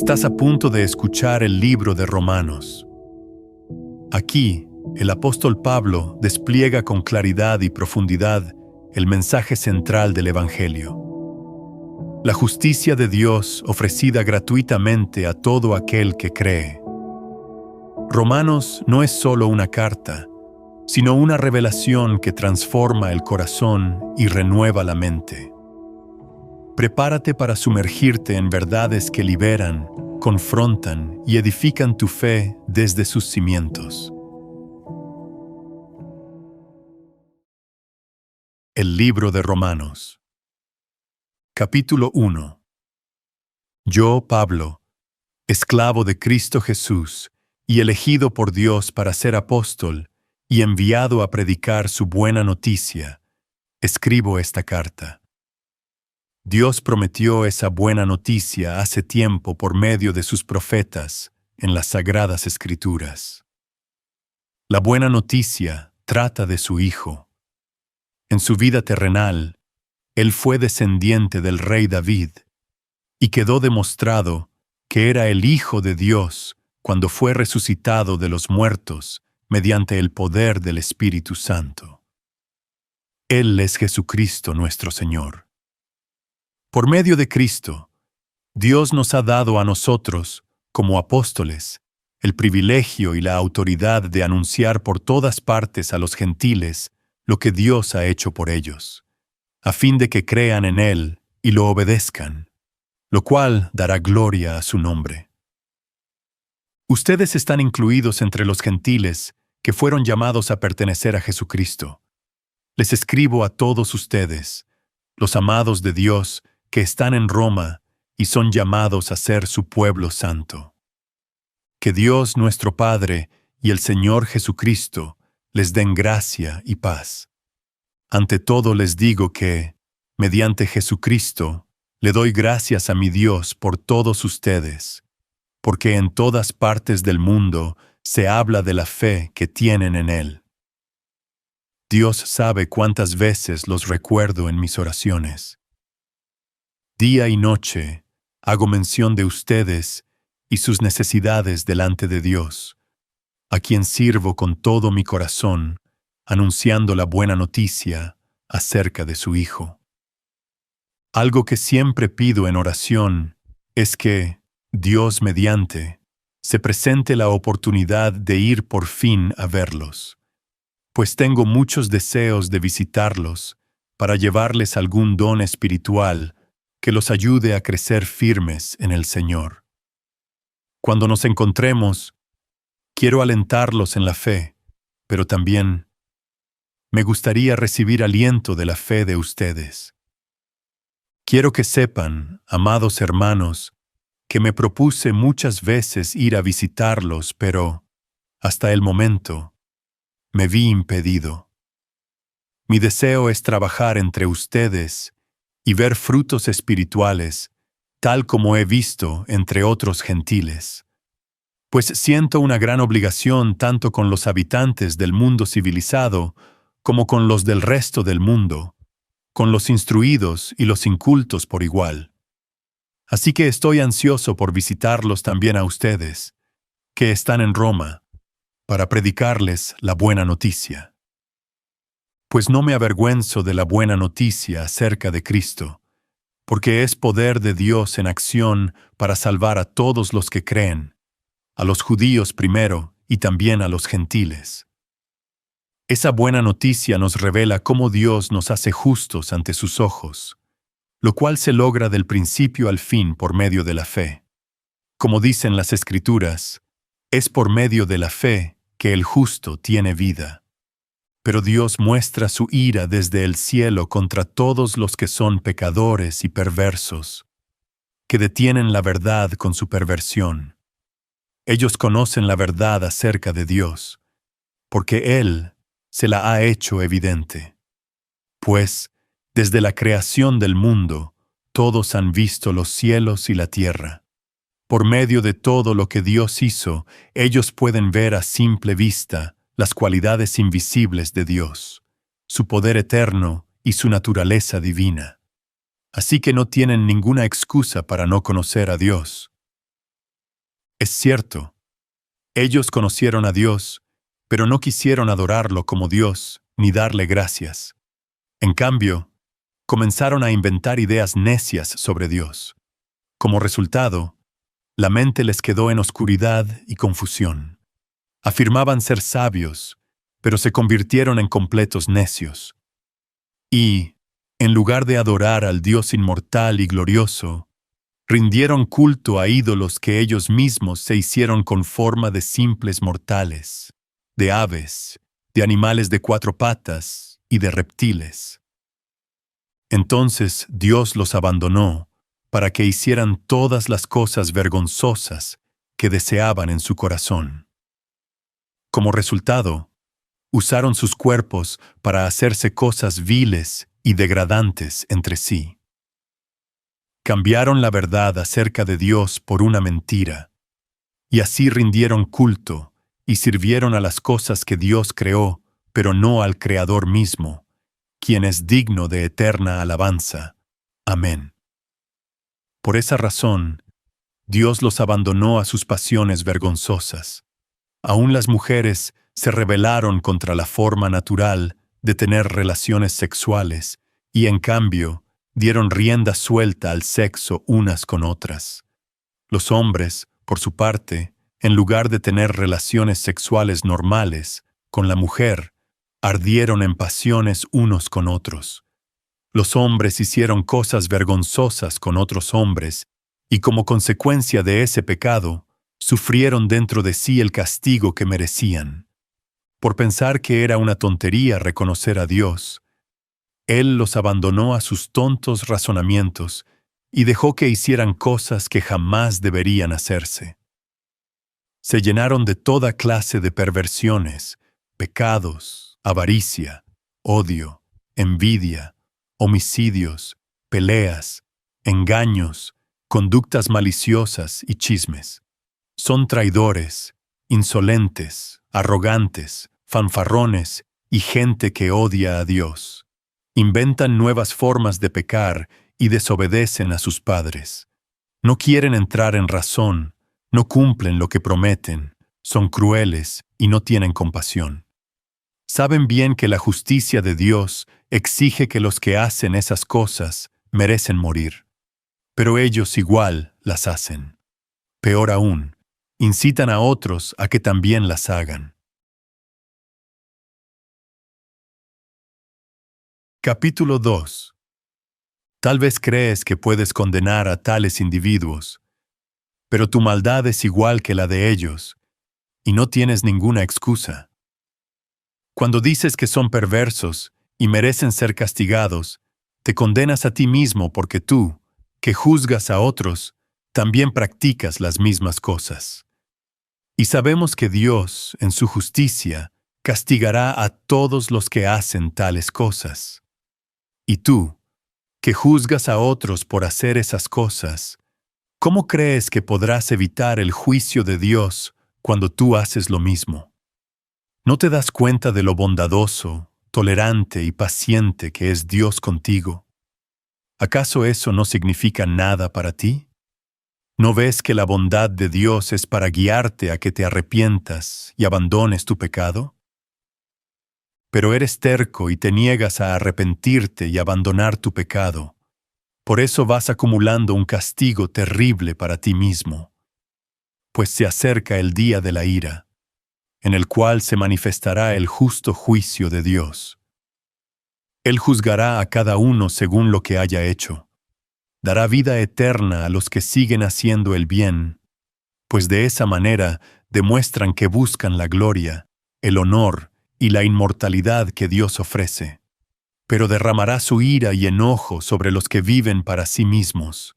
Estás a punto de escuchar el libro de Romanos. Aquí, el apóstol Pablo despliega con claridad y profundidad el mensaje central del Evangelio. La justicia de Dios ofrecida gratuitamente a todo aquel que cree. Romanos no es solo una carta, sino una revelación que transforma el corazón y renueva la mente. Prepárate para sumergirte en verdades que liberan, confrontan y edifican tu fe desde sus cimientos. El libro de Romanos. Capítulo 1. Yo, Pablo, esclavo de Cristo Jesús y elegido por Dios para ser apóstol y enviado a predicar su buena noticia, escribo esta carta. Dios prometió esa buena noticia hace tiempo por medio de sus profetas en las Sagradas Escrituras. La buena noticia trata de su Hijo. En su vida terrenal, Él fue descendiente del rey David y quedó demostrado que era el Hijo de Dios cuando fue resucitado de los muertos mediante el poder del Espíritu Santo. Él es Jesucristo nuestro Señor. Por medio de Cristo, Dios nos ha dado a nosotros, como apóstoles, el privilegio y la autoridad de anunciar por todas partes a los gentiles lo que Dios ha hecho por ellos, a fin de que crean en Él y lo obedezcan, lo cual dará gloria a su nombre. Ustedes están incluidos entre los gentiles que fueron llamados a pertenecer a Jesucristo. Les escribo a todos ustedes, los amados de Dios, que están en Roma y son llamados a ser su pueblo santo. Que Dios nuestro Padre y el Señor Jesucristo les den gracia y paz. Ante todo les digo que, mediante Jesucristo, le doy gracias a mi Dios por todos ustedes, porque en todas partes del mundo se habla de la fe que tienen en Él. Dios sabe cuántas veces los recuerdo en mis oraciones. Día y noche hago mención de ustedes y sus necesidades delante de Dios, a quien sirvo con todo mi corazón, anunciando la buena noticia acerca de su Hijo. Algo que siempre pido en oración es que, Dios mediante, se presente la oportunidad de ir por fin a verlos, pues tengo muchos deseos de visitarlos para llevarles algún don espiritual que los ayude a crecer firmes en el Señor. Cuando nos encontremos, quiero alentarlos en la fe, pero también me gustaría recibir aliento de la fe de ustedes. Quiero que sepan, amados hermanos, que me propuse muchas veces ir a visitarlos, pero, hasta el momento, me vi impedido. Mi deseo es trabajar entre ustedes y ver frutos espirituales, tal como he visto entre otros gentiles. Pues siento una gran obligación tanto con los habitantes del mundo civilizado como con los del resto del mundo, con los instruidos y los incultos por igual. Así que estoy ansioso por visitarlos también a ustedes, que están en Roma, para predicarles la buena noticia. Pues no me avergüenzo de la buena noticia acerca de Cristo, porque es poder de Dios en acción para salvar a todos los que creen, a los judíos primero y también a los gentiles. Esa buena noticia nos revela cómo Dios nos hace justos ante sus ojos, lo cual se logra del principio al fin por medio de la fe. Como dicen las Escrituras, es por medio de la fe que el justo tiene vida. Pero Dios muestra su ira desde el cielo contra todos los que son pecadores y perversos, que detienen la verdad con su perversión. Ellos conocen la verdad acerca de Dios, porque Él se la ha hecho evidente. Pues, desde la creación del mundo, todos han visto los cielos y la tierra. Por medio de todo lo que Dios hizo, ellos pueden ver a simple vista las cualidades invisibles de Dios, su poder eterno y su naturaleza divina. Así que no tienen ninguna excusa para no conocer a Dios. Es cierto, ellos conocieron a Dios, pero no quisieron adorarlo como Dios ni darle gracias. En cambio, comenzaron a inventar ideas necias sobre Dios. Como resultado, la mente les quedó en oscuridad y confusión. Afirmaban ser sabios, pero se convirtieron en completos necios. Y, en lugar de adorar al Dios inmortal y glorioso, rindieron culto a ídolos que ellos mismos se hicieron con forma de simples mortales, de aves, de animales de 4 patas y de reptiles. Entonces Dios los abandonó para que hicieran todas las cosas vergonzosas que deseaban en su corazón. Como resultado, usaron sus cuerpos para hacerse cosas viles y degradantes entre sí. Cambiaron la verdad acerca de Dios por una mentira, y así rindieron culto y sirvieron a las cosas que Dios creó, pero no al Creador mismo, quien es digno de eterna alabanza. Amén. Por esa razón, Dios los abandonó a sus pasiones vergonzosas. Aún las mujeres se rebelaron contra la forma natural de tener relaciones sexuales y, en cambio, dieron rienda suelta al sexo unas con otras. Los hombres, por su parte, en lugar de tener relaciones sexuales normales con la mujer, ardieron en pasiones unos con otros. Los hombres hicieron cosas vergonzosas con otros hombres y, como consecuencia de ese pecado, sufrieron dentro de sí el castigo que merecían. Por pensar que era una tontería reconocer a Dios, Él los abandonó a sus tontos razonamientos y dejó que hicieran cosas que jamás deberían hacerse. Se llenaron de toda clase de perversiones, pecados, avaricia, odio, envidia, homicidios, peleas, engaños, conductas maliciosas y chismes. Son traidores, insolentes, arrogantes, fanfarrones y gente que odia a Dios. Inventan nuevas formas de pecar y desobedecen a sus padres. No quieren entrar en razón, no cumplen lo que prometen, son crueles y no tienen compasión. Saben bien que la justicia de Dios exige que los que hacen esas cosas merecen morir. Pero ellos igual las hacen. Peor aún, incitan a otros a que también las hagan. Capítulo 2. Tal vez crees que puedes condenar a tales individuos, pero tu maldad es igual que la de ellos, y no tienes ninguna excusa. Cuando dices que son perversos y merecen ser castigados, te condenas a ti mismo porque tú, que juzgas a otros, también practicas las mismas cosas. Y sabemos que Dios, en su justicia, castigará a todos los que hacen tales cosas. Y tú, que juzgas a otros por hacer esas cosas, ¿cómo crees que podrás evitar el juicio de Dios cuando tú haces lo mismo? ¿No te das cuenta de lo bondadoso, tolerante y paciente que es Dios contigo? ¿Acaso eso no significa nada para ti? ¿No ves que la bondad de Dios es para guiarte a que te arrepientas y abandones tu pecado? Pero eres terco y te niegas a arrepentirte y abandonar tu pecado. Por eso vas acumulando un castigo terrible para ti mismo. Pues se acerca el día de la ira, en el cual se manifestará el justo juicio de Dios. Él juzgará a cada uno según lo que haya hecho. Dará vida eterna a los que siguen haciendo el bien, pues de esa manera demuestran que buscan la gloria, el honor y la inmortalidad que Dios ofrece. Pero derramará su ira y enojo sobre los que viven para sí mismos,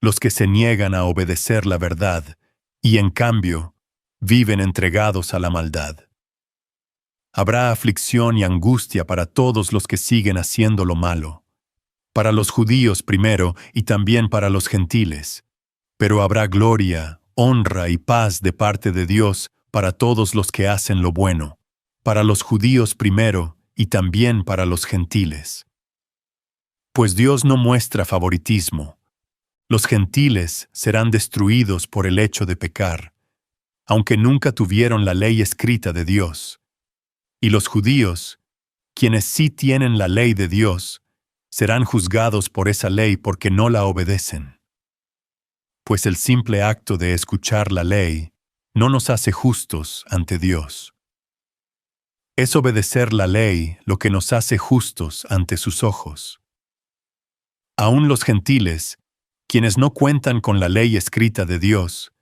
los que se niegan a obedecer la verdad y, en cambio, viven entregados a la maldad. Habrá aflicción y angustia para todos los que siguen haciendo lo malo, para los judíos primero y también para los gentiles, pero habrá gloria, honra y paz de parte de Dios para todos los que hacen lo bueno, para los judíos primero y también para los gentiles. Pues Dios no muestra favoritismo. Los gentiles serán destruidos por el hecho de pecar, aunque nunca tuvieron la ley escrita de Dios. Y los judíos, quienes sí tienen la ley de Dios, serán juzgados por esa ley porque no la obedecen. Pues el simple acto de escuchar la ley no nos hace justos ante Dios. Es obedecer la ley lo que nos hace justos ante sus ojos. Aún los gentiles, quienes no cuentan con la ley escrita de Dios,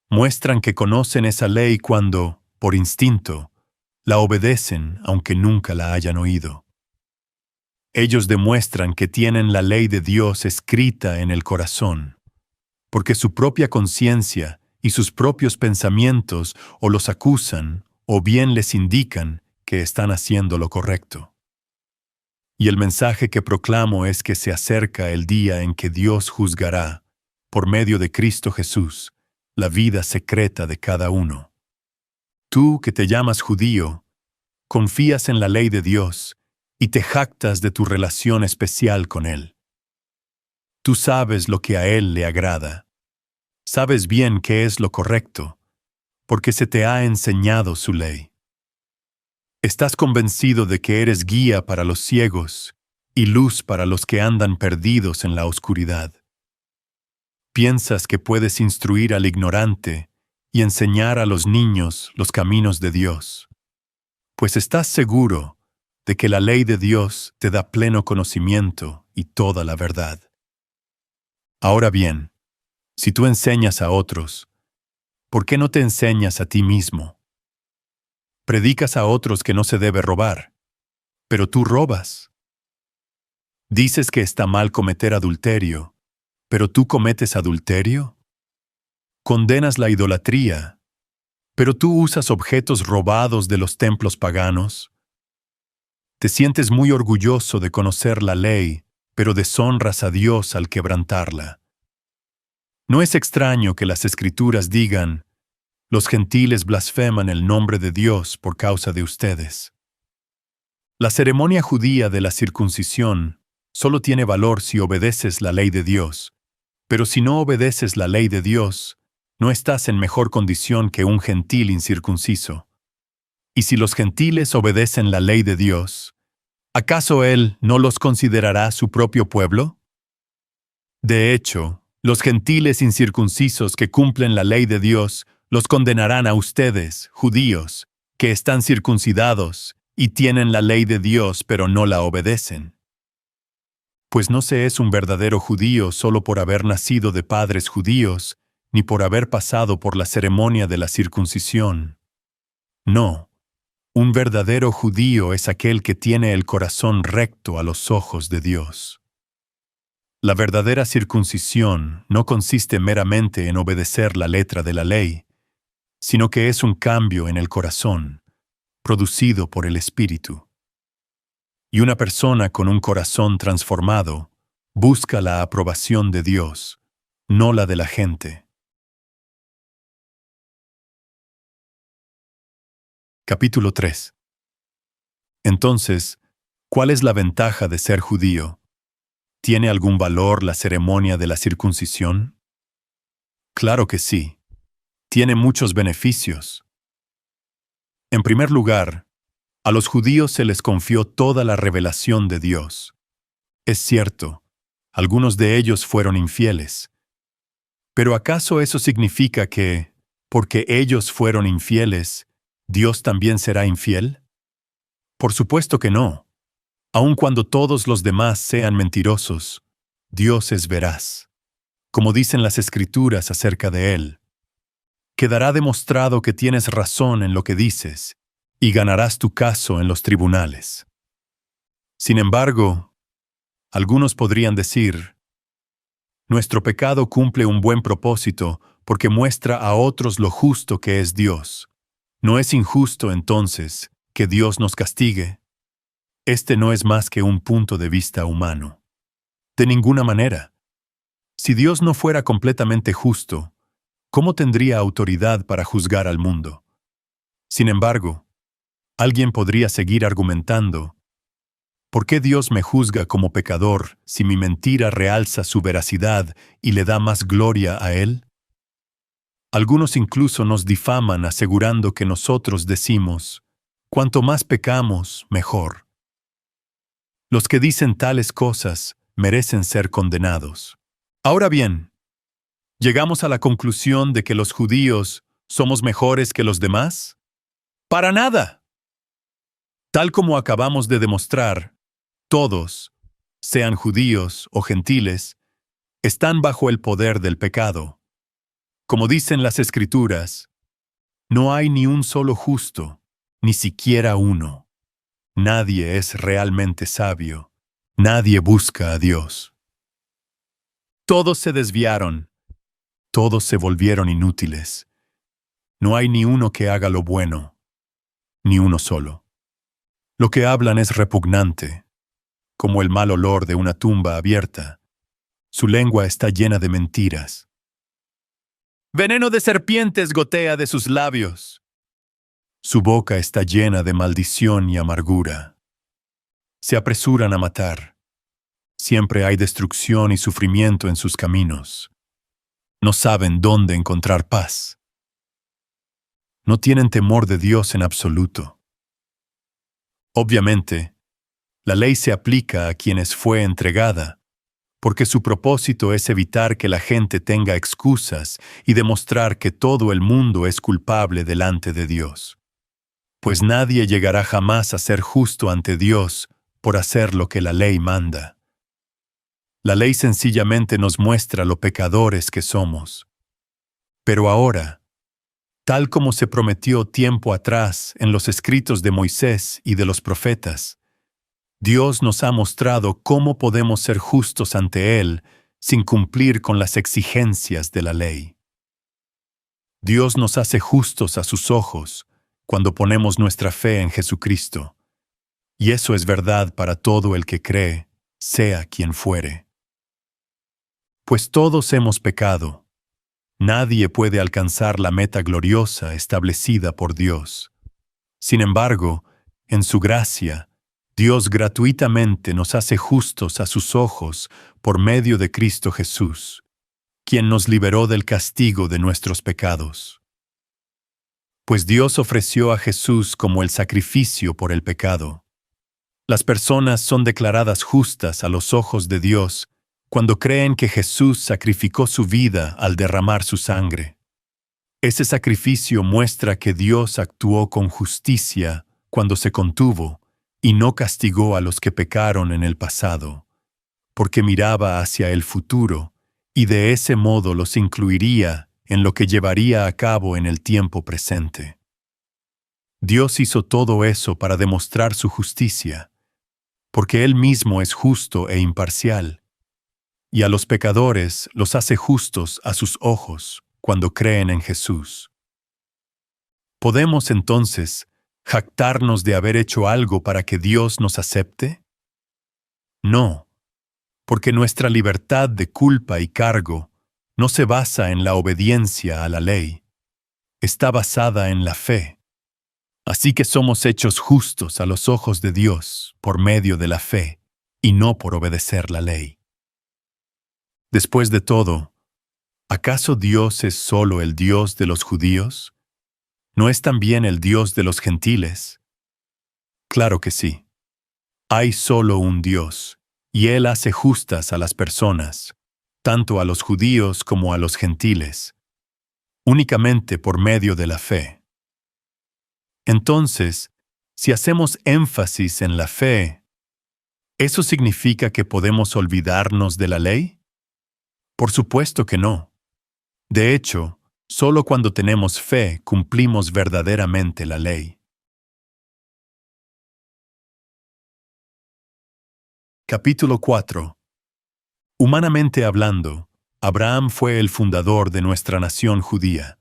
muestran que conocen esa ley cuando, por instinto, la obedecen aunque nunca la hayan oído. Ellos demuestran que tienen la ley de Dios escrita en el corazón, porque su propia conciencia y sus propios pensamientos o los acusan o bien les indican que están haciendo lo correcto. Y el mensaje que proclamo es que se acerca el día en que Dios juzgará, por medio de Cristo Jesús, la vida secreta de cada uno. Tú que te llamas judío, confías en la ley de Dios y te jactas de tu relación especial con Él. Tú sabes lo que a Él le agrada. Sabes bien qué es lo correcto, porque se te ha enseñado su ley. Estás convencido de que eres guía para los ciegos y luz para los que andan perdidos en la oscuridad. Piensas que puedes instruir al ignorante y enseñar a los niños los caminos de Dios, pues estás seguro de que la ley de Dios te da pleno conocimiento y toda la verdad. Ahora bien, si tú enseñas a otros, ¿por qué no te enseñas a ti mismo? Predicas a otros que no se debe robar, pero tú robas. Dices que está mal cometer adulterio, pero tú cometes adulterio. Condenas la idolatría, pero tú usas objetos robados de los templos paganos. Te sientes muy orgulloso de conocer la ley, pero deshonras a Dios al quebrantarla. No es extraño que las Escrituras digan: los gentiles blasfeman el nombre de Dios por causa de ustedes. La ceremonia judía de la circuncisión solo tiene valor si obedeces la ley de Dios, pero si no obedeces la ley de Dios, no estás en mejor condición que un gentil incircunciso. Y si los gentiles obedecen la ley de Dios, ¿acaso Él no los considerará su propio pueblo? De hecho, los gentiles incircuncisos que cumplen la ley de Dios los condenarán a ustedes, judíos, que están circuncidados y tienen la ley de Dios pero no la obedecen. Pues no se es un verdadero judío solo por haber nacido de padres judíos, ni por haber pasado por la ceremonia de la circuncisión. No, un verdadero judío es aquel que tiene el corazón recto a los ojos de Dios. La verdadera circuncisión no consiste meramente en obedecer la letra de la ley, sino que es un cambio en el corazón, producido por el Espíritu. Y una persona con un corazón transformado busca la aprobación de Dios, no la de la gente. Capítulo 3. Entonces, ¿cuál es la ventaja de ser judío? ¿Tiene algún valor la ceremonia de la circuncisión? Claro que sí. Tiene muchos beneficios. En primer lugar, a los judíos se les confió toda la revelación de Dios. Es cierto, algunos de ellos fueron infieles. ¿Pero acaso eso significa que, porque ellos fueron infieles, Dios también será infiel? Por supuesto que no. Aun cuando todos los demás sean mentirosos, Dios es veraz. Como dicen las Escrituras acerca de Él: quedará demostrado que tienes razón en lo que dices, y ganarás tu caso en los tribunales. Sin embargo, algunos podrían decir: nuestro pecado cumple un buen propósito porque muestra a otros lo justo que es Dios. ¿No es injusto, entonces, que Dios nos castigue? Este no es más que un punto de vista humano. De ninguna manera. Si Dios no fuera completamente justo, ¿cómo tendría autoridad para juzgar al mundo? Sin embargo, alguien podría seguir argumentando: ¿Por qué Dios me juzga como pecador si mi mentira realza su veracidad y le da más gloria a Él? Algunos incluso nos difaman asegurando que nosotros decimos, cuanto más pecamos, mejor. Los que dicen tales cosas merecen ser condenados. Ahora bien, ¿llegamos a la conclusión de que los judíos somos mejores que los demás? ¡Para nada! Tal como acabamos de demostrar, todos, sean judíos o gentiles, están bajo el poder del pecado. Como dicen las Escrituras, no hay ni un solo justo, ni siquiera uno. Nadie es realmente sabio. Nadie busca a Dios. Todos se desviaron. Todos se volvieron inútiles. No hay ni uno que haga lo bueno. Ni uno solo. Lo que hablan es repugnante, como el mal olor de una tumba abierta. Su lengua está llena de mentiras. Veneno de serpientes gotea de sus labios. Su boca está llena de maldición y amargura. Se apresuran a matar. Siempre hay destrucción y sufrimiento en sus caminos. No saben dónde encontrar paz. No tienen temor de Dios en absoluto. Obviamente, la ley se aplica a quienes fue entregada, porque su propósito es evitar que la gente tenga excusas y demostrar que todo el mundo es culpable delante de Dios. Pues nadie llegará jamás a ser justo ante Dios por hacer lo que la ley manda. La ley sencillamente nos muestra lo pecadores que somos. Pero ahora, tal como se prometió tiempo atrás en los escritos de Moisés y de los profetas, Dios nos ha mostrado cómo podemos ser justos ante Él sin cumplir con las exigencias de la ley. Dios nos hace justos a sus ojos cuando ponemos nuestra fe en Jesucristo. Y eso es verdad para todo el que cree, sea quien fuere. Pues todos hemos pecado. Nadie puede alcanzar la meta gloriosa establecida por Dios. Sin embargo, en su gracia, Dios gratuitamente nos hace justos a sus ojos por medio de Cristo Jesús, quien nos liberó del castigo de nuestros pecados. Pues Dios ofreció a Jesús como el sacrificio por el pecado. Las personas son declaradas justas a los ojos de Dios cuando creen que Jesús sacrificó su vida al derramar su sangre. Ese sacrificio muestra que Dios actuó con justicia cuando se contuvo y no castigó a los que pecaron en el pasado, porque miraba hacia el futuro y de ese modo los incluiría en lo que llevaría a cabo en el tiempo presente. Dios hizo todo eso para demostrar su justicia, porque Él mismo es justo e imparcial, y a los pecadores los hace justos a sus ojos cuando creen en Jesús. ¿Podemos entonces jactarnos de haber hecho algo para que Dios nos acepte? No, porque nuestra libertad de culpa y cargo no se basa en la obediencia a la ley, está basada en la fe. Así que somos hechos justos a los ojos de Dios por medio de la fe y no por obedecer la ley. Después de todo, ¿acaso Dios es solo el Dios de los judíos? ¿No es también el Dios de los gentiles? Claro que sí. Hay solo un Dios, y Él hace justas a las personas, tanto a los judíos como a los gentiles, únicamente por medio de la fe. Entonces, si hacemos énfasis en la fe, ¿eso significa que podemos olvidarnos de la ley? Por supuesto que no. De hecho, solo cuando tenemos fe cumplimos verdaderamente la ley. Capítulo 4. Humanamente hablando, Abraham fue el fundador de nuestra nación judía.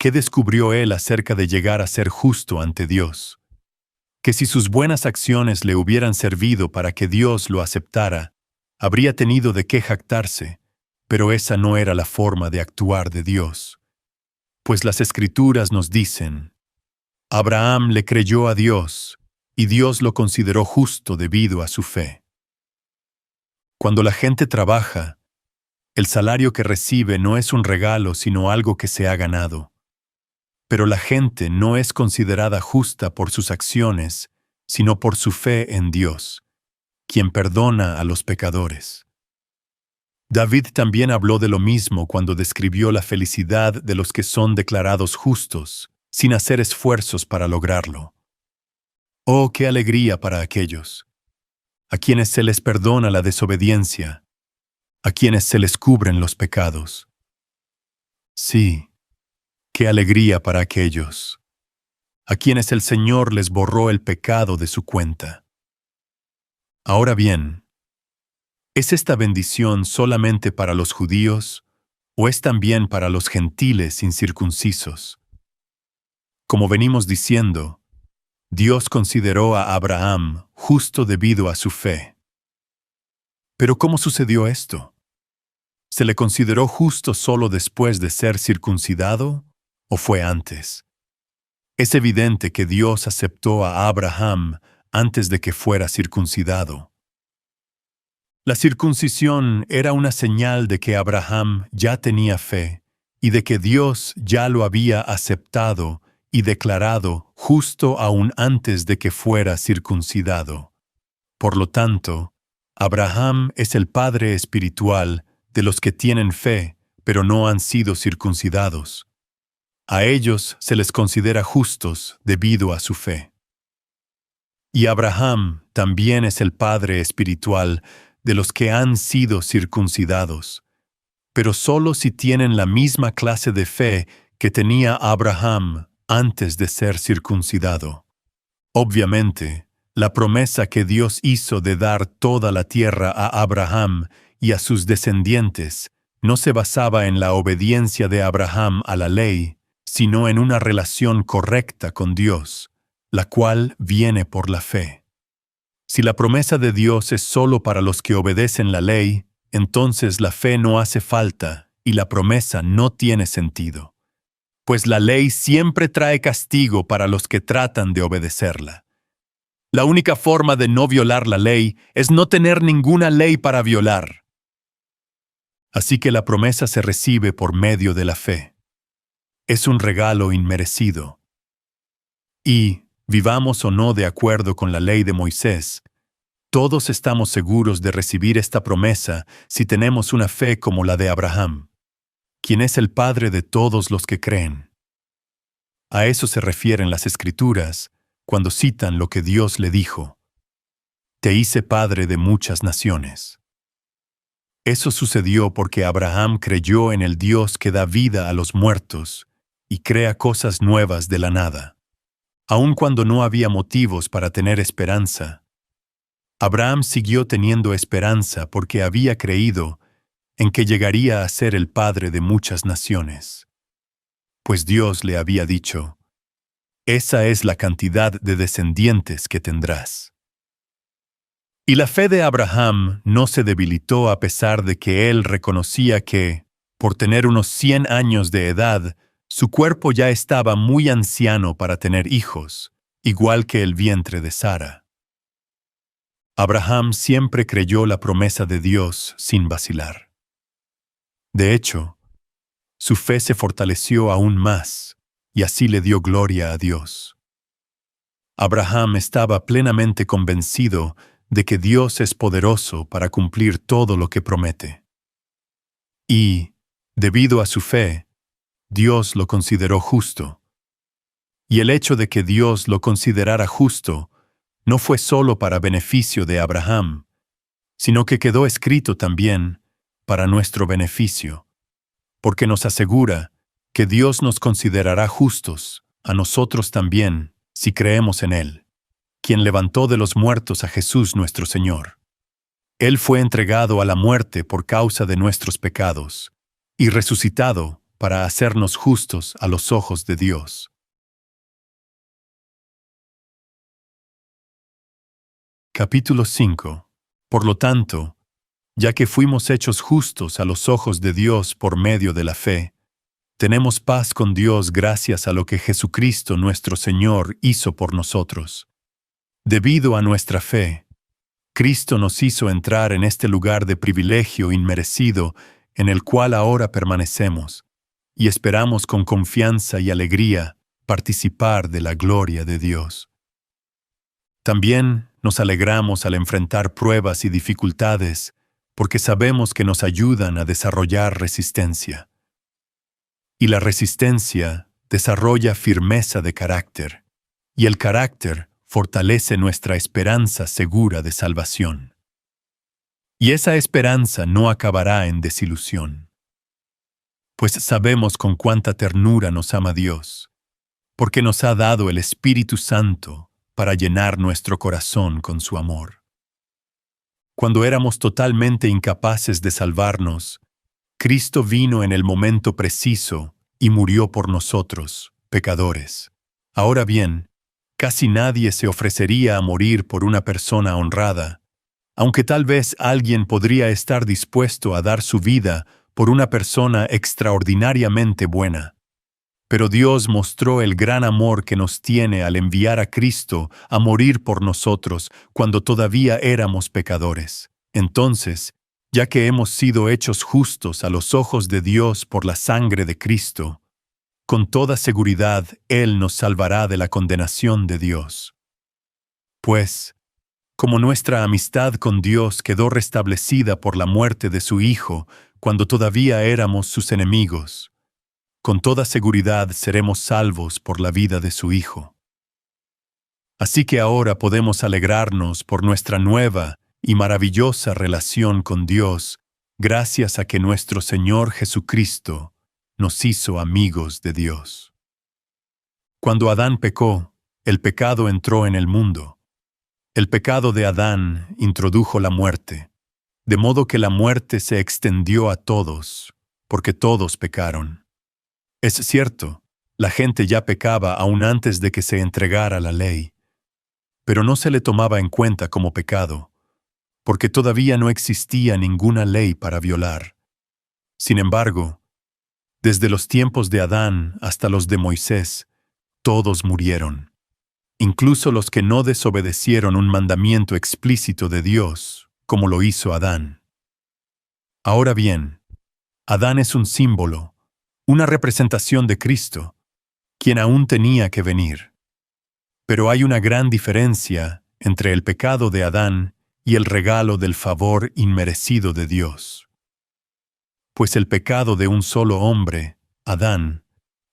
¿Qué descubrió él acerca de llegar a ser justo ante Dios? Que si sus buenas acciones le hubieran servido para que Dios lo aceptara, habría tenido de qué jactarse, pero esa no era la forma de actuar de Dios. Pues las Escrituras nos dicen, Abraham le creyó a Dios, y Dios lo consideró justo debido a su fe. Cuando la gente trabaja, el salario que recibe no es un regalo, sino algo que se ha ganado. Pero la gente no es considerada justa por sus acciones, sino por su fe en Dios, quien perdona a los pecadores. David también habló de lo mismo cuando describió la felicidad de los que son declarados justos, sin hacer esfuerzos para lograrlo. ¡Oh, qué alegría para aquellos a quienes se les perdona la desobediencia, a quienes se les cubren los pecados! Sí, qué alegría para aquellos a quienes el Señor les borró el pecado de su cuenta. Ahora bien, ¿es esta bendición solamente para los judíos o es también para los gentiles incircuncisos? Como venimos diciendo, Dios consideró a Abraham justo debido a su fe. Pero ¿cómo sucedió esto? ¿Se le consideró justo solo después de ser circuncidado o fue antes? Es evidente que Dios aceptó a Abraham antes de que fuera circuncidado. La circuncisión era una señal de que Abraham ya tenía fe y de que Dios ya lo había aceptado y declarado justo aún antes de que fuera circuncidado. Por lo tanto, Abraham es el padre espiritual de los que tienen fe, pero no han sido circuncidados. A ellos se les considera justos debido a su fe. Y Abraham también es el padre espiritual de los que han sido circuncidados, pero solo si tienen la misma clase de fe que tenía Abraham antes de ser circuncidado. Obviamente, la promesa que Dios hizo de dar toda la tierra a Abraham y a sus descendientes no se basaba en la obediencia de Abraham a la ley, sino en una relación correcta con Dios, la cual viene por la fe. Si la promesa de Dios es solo para los que obedecen la ley, entonces la fe no hace falta y la promesa no tiene sentido, pues la ley siempre trae castigo para los que tratan de obedecerla. La única forma de no violar la ley es no tener ninguna ley para violar. Así que la promesa se recibe por medio de la fe. Es un regalo inmerecido. Y, vivamos o no de acuerdo con la ley de Moisés, todos estamos seguros de recibir esta promesa si tenemos una fe como la de Abraham, quien es el padre de todos los que creen. A eso se refieren las Escrituras cuando citan lo que Dios le dijo: «Te hice padre de muchas naciones». Eso sucedió porque Abraham creyó en el Dios que da vida a los muertos y crea cosas nuevas de la nada. Aun cuando no había motivos para tener esperanza, Abraham siguió teniendo esperanza porque había creído en que llegaría a ser el padre de muchas naciones. Pues Dios le había dicho: «Esa es la cantidad de descendientes que tendrás». Y la fe de Abraham no se debilitó a pesar de que él reconocía que, por tener unos 100 años de edad, su cuerpo ya estaba muy anciano para tener hijos, igual que el vientre de Sara. Abraham siempre creyó la promesa de Dios sin vacilar. De hecho, su fe se fortaleció aún más, y así le dio gloria a Dios. Abraham estaba plenamente convencido de que Dios es poderoso para cumplir todo lo que promete. Y, debido a su fe, Dios lo consideró justo. Y el hecho de que Dios lo considerara justo no fue solo para beneficio de Abraham, sino que quedó escrito también para nuestro beneficio, porque nos asegura que Dios nos considerará justos a nosotros también si creemos en Él, quien levantó de los muertos a Jesús nuestro Señor. Él fue entregado a la muerte por causa de nuestros pecados y resucitado para hacernos justos a los ojos de Dios. Capítulo 5. Por lo tanto, ya que fuimos hechos justos a los ojos de Dios por medio de la fe, tenemos paz con Dios gracias a lo que Jesucristo nuestro Señor hizo por nosotros. Debido a nuestra fe, Cristo nos hizo entrar en este lugar de privilegio inmerecido en el cual ahora permanecemos, y esperamos con confianza y alegría participar de la gloria de Dios. También nos alegramos al enfrentar pruebas y dificultades, porque sabemos que nos ayudan a desarrollar resistencia. Y la resistencia desarrolla firmeza de carácter, y el carácter fortalece nuestra esperanza segura de salvación. Y esa esperanza no acabará en desilusión, pues sabemos con cuánta ternura nos ama Dios, porque nos ha dado el Espíritu Santo para llenar nuestro corazón con su amor. Cuando éramos totalmente incapaces de salvarnos, Cristo vino en el momento preciso y murió por nosotros, pecadores. Ahora bien, casi nadie se ofrecería a morir por una persona honrada, aunque tal vez alguien podría estar dispuesto a dar su vida por una persona extraordinariamente buena. Pero Dios mostró el gran amor que nos tiene al enviar a Cristo a morir por nosotros cuando todavía éramos pecadores. Entonces, ya que hemos sido hechos justos a los ojos de Dios por la sangre de Cristo, con toda seguridad Él nos salvará de la condenación de Dios. Pues, como nuestra amistad con Dios quedó restablecida por la muerte de su Hijo cuando todavía éramos sus enemigos, con toda seguridad seremos salvos por la vida de su Hijo. Así que ahora podemos alegrarnos por nuestra nueva y maravillosa relación con Dios, gracias a que nuestro Señor Jesucristo nos hizo amigos de Dios. Cuando Adán pecó, el pecado entró en el mundo. El pecado de Adán introdujo la muerte, de modo que la muerte se extendió a todos, porque todos pecaron. Es cierto, la gente ya pecaba aún antes de que se entregara la ley, pero no se le tomaba en cuenta como pecado, porque todavía no existía ninguna ley para violar. Sin embargo, desde los tiempos de Adán hasta los de Moisés, todos murieron, incluso los que no desobedecieron un mandamiento explícito de Dios, como lo hizo Adán. Ahora bien, Adán es un símbolo, una representación de Cristo, quien aún tenía que venir. Pero hay una gran diferencia entre el pecado de Adán y el regalo del favor inmerecido de Dios. Pues el pecado de un solo hombre, Adán,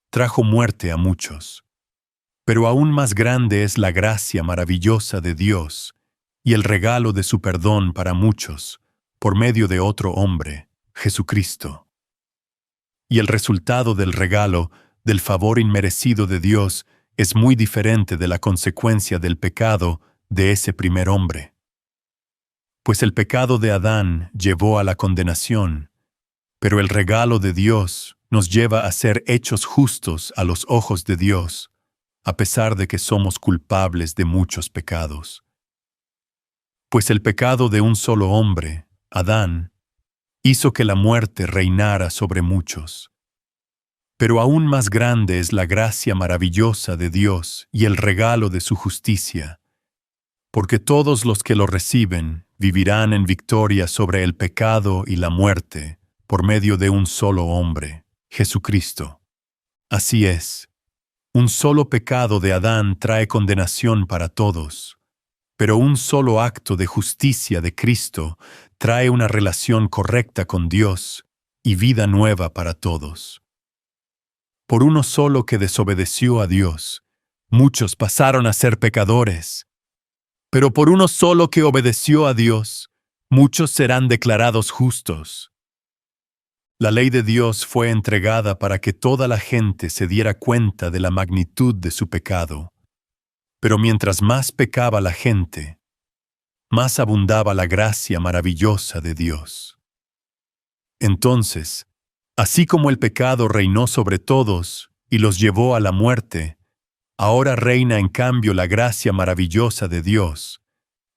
trajo muerte a muchos. Pero aún más grande es la gracia maravillosa de Dios y el regalo de su perdón para muchos, por medio de otro hombre, Jesucristo. Y el resultado del regalo, del favor inmerecido de Dios, es muy diferente de la consecuencia del pecado de ese primer hombre. Pues el pecado de Adán llevó a la condenación, pero el regalo de Dios nos lleva a ser hechos justos a los ojos de Dios, a pesar de que somos culpables de muchos pecados. Pues el pecado de un solo hombre, Adán, hizo que la muerte reinara sobre muchos. Pero aún más grande es la gracia maravillosa de Dios y el regalo de su justicia, porque todos los que lo reciben vivirán en victoria sobre el pecado y la muerte por medio de un solo hombre, Jesucristo. Así es, un solo pecado de Adán trae condenación para todos, pero un solo acto de justicia de Cristo trae una relación correcta con Dios y vida nueva para todos. Por uno solo que desobedeció a Dios, muchos pasaron a ser pecadores. Pero por uno solo que obedeció a Dios, muchos serán declarados justos. La ley de Dios fue entregada para que toda la gente se diera cuenta de la magnitud de su pecado. Pero mientras más pecaba la gente, más abundaba la gracia maravillosa de Dios. Entonces, así como el pecado reinó sobre todos y los llevó a la muerte, ahora reina en cambio la gracia maravillosa de Dios,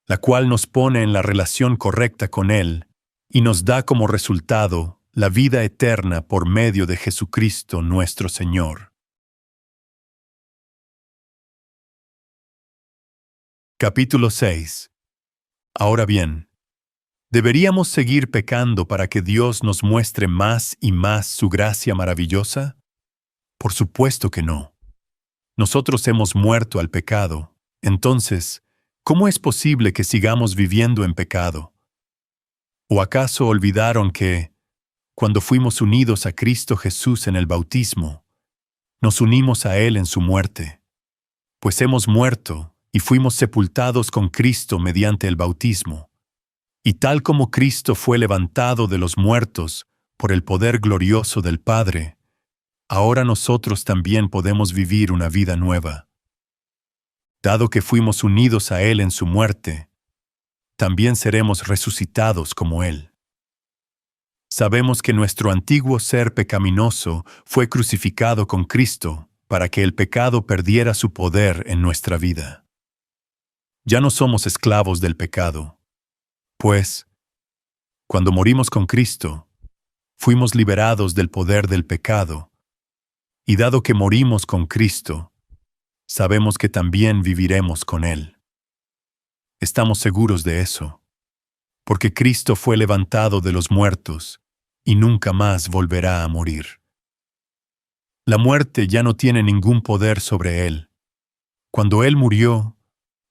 la cual nos pone en la relación correcta con Él y nos da como resultado la vida eterna por medio de Jesucristo nuestro Señor. Capítulo 6. Ahora bien, ¿deberíamos seguir pecando para que Dios nos muestre más y más su gracia maravillosa? Por supuesto que no. Nosotros hemos muerto al pecado. Entonces, ¿cómo es posible que sigamos viviendo en pecado? ¿O acaso olvidaron que, cuando fuimos unidos a Cristo Jesús en el bautismo, nos unimos a Él en su muerte? Pues hemos muerto y fuimos sepultados con Cristo mediante el bautismo. Y tal como Cristo fue levantado de los muertos por el poder glorioso del Padre, ahora nosotros también podemos vivir una vida nueva. Dado que fuimos unidos a Él en su muerte, también seremos resucitados como Él. Sabemos que nuestro antiguo ser pecaminoso fue crucificado con Cristo para que el pecado perdiera su poder en nuestra vida. Ya no somos esclavos del pecado, pues, cuando morimos con Cristo, fuimos liberados del poder del pecado, y dado que morimos con Cristo, sabemos que también viviremos con Él. Estamos seguros de eso, porque Cristo fue levantado de los muertos y nunca más volverá a morir. La muerte ya no tiene ningún poder sobre Él. Cuando Él murió,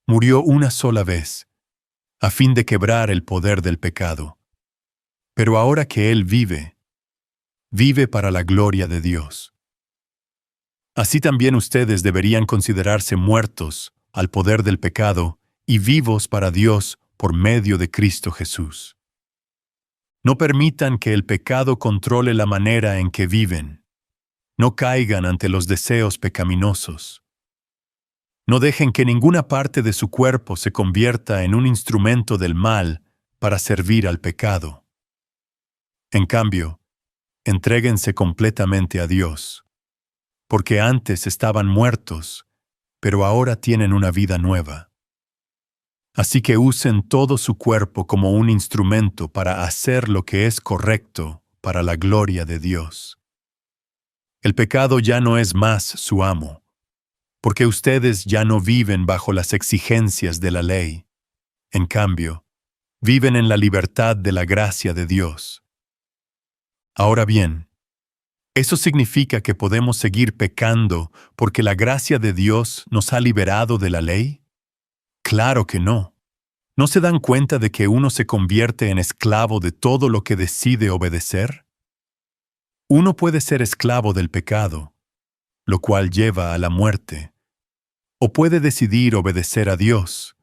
murió una sola vez, a fin de quebrar el poder del pecado. Pero ahora que Él vive, vive para la gloria de Dios. Así también ustedes deberían considerarse muertos al poder del pecado y vivos para Dios por medio de Cristo Jesús. No permitan que el pecado controle la manera en que viven. No caigan ante los deseos pecaminosos. No dejen que ninguna parte de su cuerpo se convierta en un instrumento del mal para servir al pecado. En cambio, entréguense completamente a Dios, porque antes estaban muertos, pero ahora tienen una vida nueva. Así que usen todo su cuerpo como un instrumento para hacer lo que es correcto para la gloria de Dios. El pecado ya no es más su amo, porque ustedes ya no viven bajo las exigencias de la ley. En cambio, viven en la libertad de la gracia de Dios. Ahora bien, ¿eso significa que podemos seguir pecando porque la gracia de Dios nos ha liberado de la ley? Claro que no. ¿No se dan cuenta de que uno se convierte en esclavo de todo lo que decide obedecer? Uno puede ser esclavo del pecado, lo cual lleva a la muerte, o puede decidir obedecer a Dios,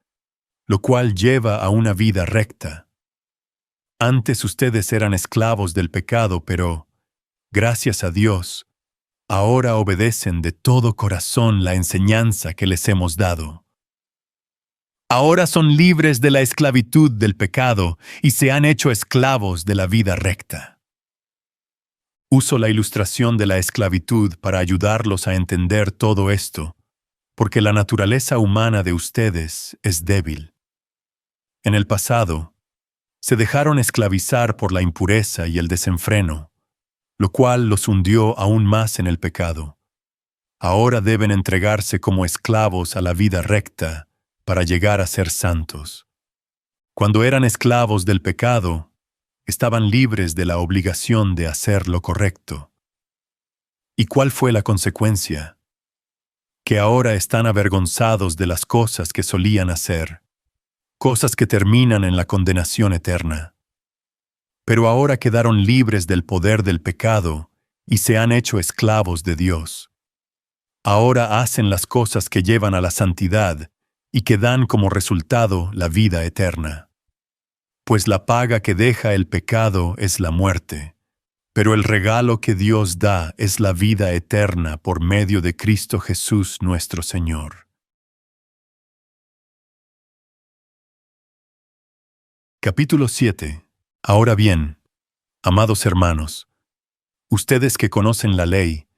lo cual lleva a una vida recta. Antes ustedes eran esclavos del pecado, pero, gracias a Dios, ahora obedecen de todo corazón la enseñanza que les hemos dado. Ahora son libres de la esclavitud del pecado y se han hecho esclavos de la vida recta. Uso la ilustración de la esclavitud para ayudarlos a entender todo esto, porque la naturaleza humana de ustedes es débil. En el pasado, se dejaron esclavizar por la impureza y el desenfreno, lo cual los hundió aún más en el pecado. Ahora deben entregarse como esclavos a la vida recta para llegar a ser santos. Cuando eran esclavos del pecado, estaban libres de la obligación de hacer lo correcto. ¿Y cuál fue la consecuencia? Que ahora están avergonzados de las cosas que solían hacer, cosas que terminan en la condenación eterna. Pero ahora quedaron libres del poder del pecado y se han hecho esclavos de Dios. Ahora hacen las cosas que llevan a la santidad y que dan como resultado la vida eterna. Pues la paga que deja el pecado es la muerte, pero el regalo que Dios da es la vida eterna por medio de Cristo Jesús nuestro Señor. Capítulo 7. Ahora bien, amados hermanos, ustedes que conocen la ley,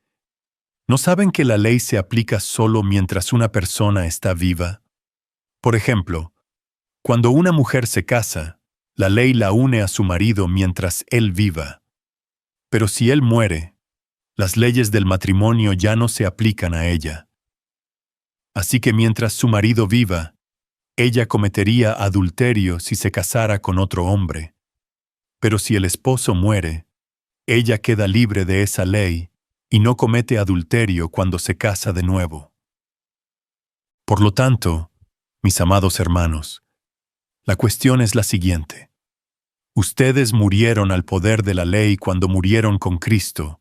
¿no saben que la ley se aplica solo mientras una persona está viva? Por ejemplo, cuando una mujer se casa, la ley la une a su marido mientras él viva. Pero si él muere, las leyes del matrimonio ya no se aplican a ella. Así que mientras su marido viva, ella cometería adulterio si se casara con otro hombre. Pero si el esposo muere, ella queda libre de esa ley y no comete adulterio cuando se casa de nuevo. Por lo tanto, mis amados hermanos, la cuestión es la siguiente. Ustedes murieron al poder de la ley cuando murieron con Cristo,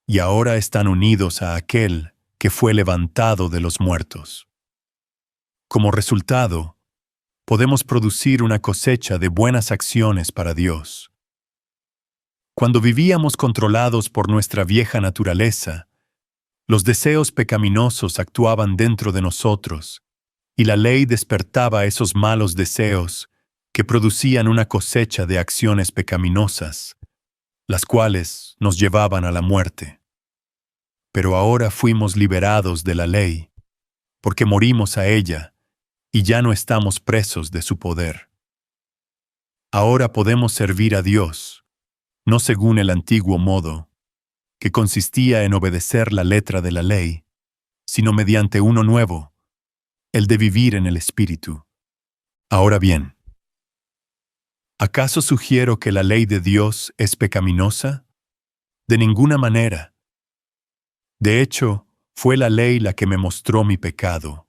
y ahora están unidos a aquel que fue levantado de los muertos. Como resultado, podemos producir una cosecha de buenas acciones para Dios. Cuando vivíamos controlados por nuestra vieja naturaleza, los deseos pecaminosos actuaban dentro de nosotros, y la ley despertaba esos malos deseos que producían una cosecha de acciones pecaminosas, las cuales nos llevaban a la muerte. Pero ahora fuimos liberados de la ley, porque morimos a ella, y ya no estamos presos de su poder. Ahora podemos servir a Dios, no según el antiguo modo, que consistía en obedecer la letra de la ley, sino mediante uno nuevo, el de vivir en el Espíritu. Ahora bien, ¿acaso sugiero que la ley de Dios es pecaminosa? De ninguna manera. De hecho, fue la ley la que me mostró mi pecado.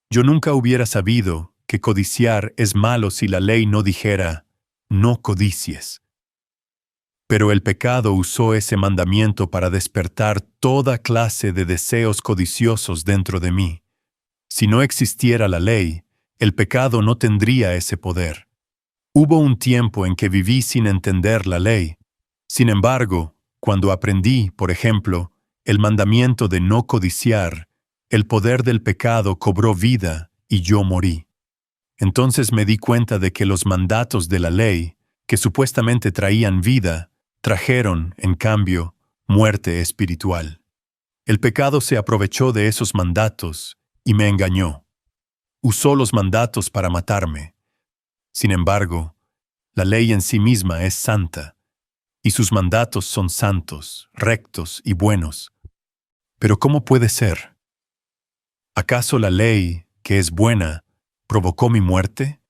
Yo nunca hubiera sabido que codiciar es malo si la ley no dijera, no codicies. Pero el pecado usó ese mandamiento para despertar toda clase de deseos codiciosos dentro de mí. Si no existiera la ley, el pecado no tendría ese poder. Hubo un tiempo en que viví sin entender la ley. Sin embargo, cuando aprendí, por ejemplo, el mandamiento de no codiciar, el poder del pecado cobró vida y yo morí. Entonces me di cuenta de que los mandatos de la ley, que supuestamente traían vida, trajeron, en cambio, muerte espiritual. El pecado se aprovechó de esos mandatos y me engañó. Usó los mandatos para matarme. Sin embargo, la ley en sí misma es santa, y sus mandatos son santos, rectos y buenos. Pero ¿cómo puede ser? ¿Acaso la ley, que es buena, provocó mi muerte?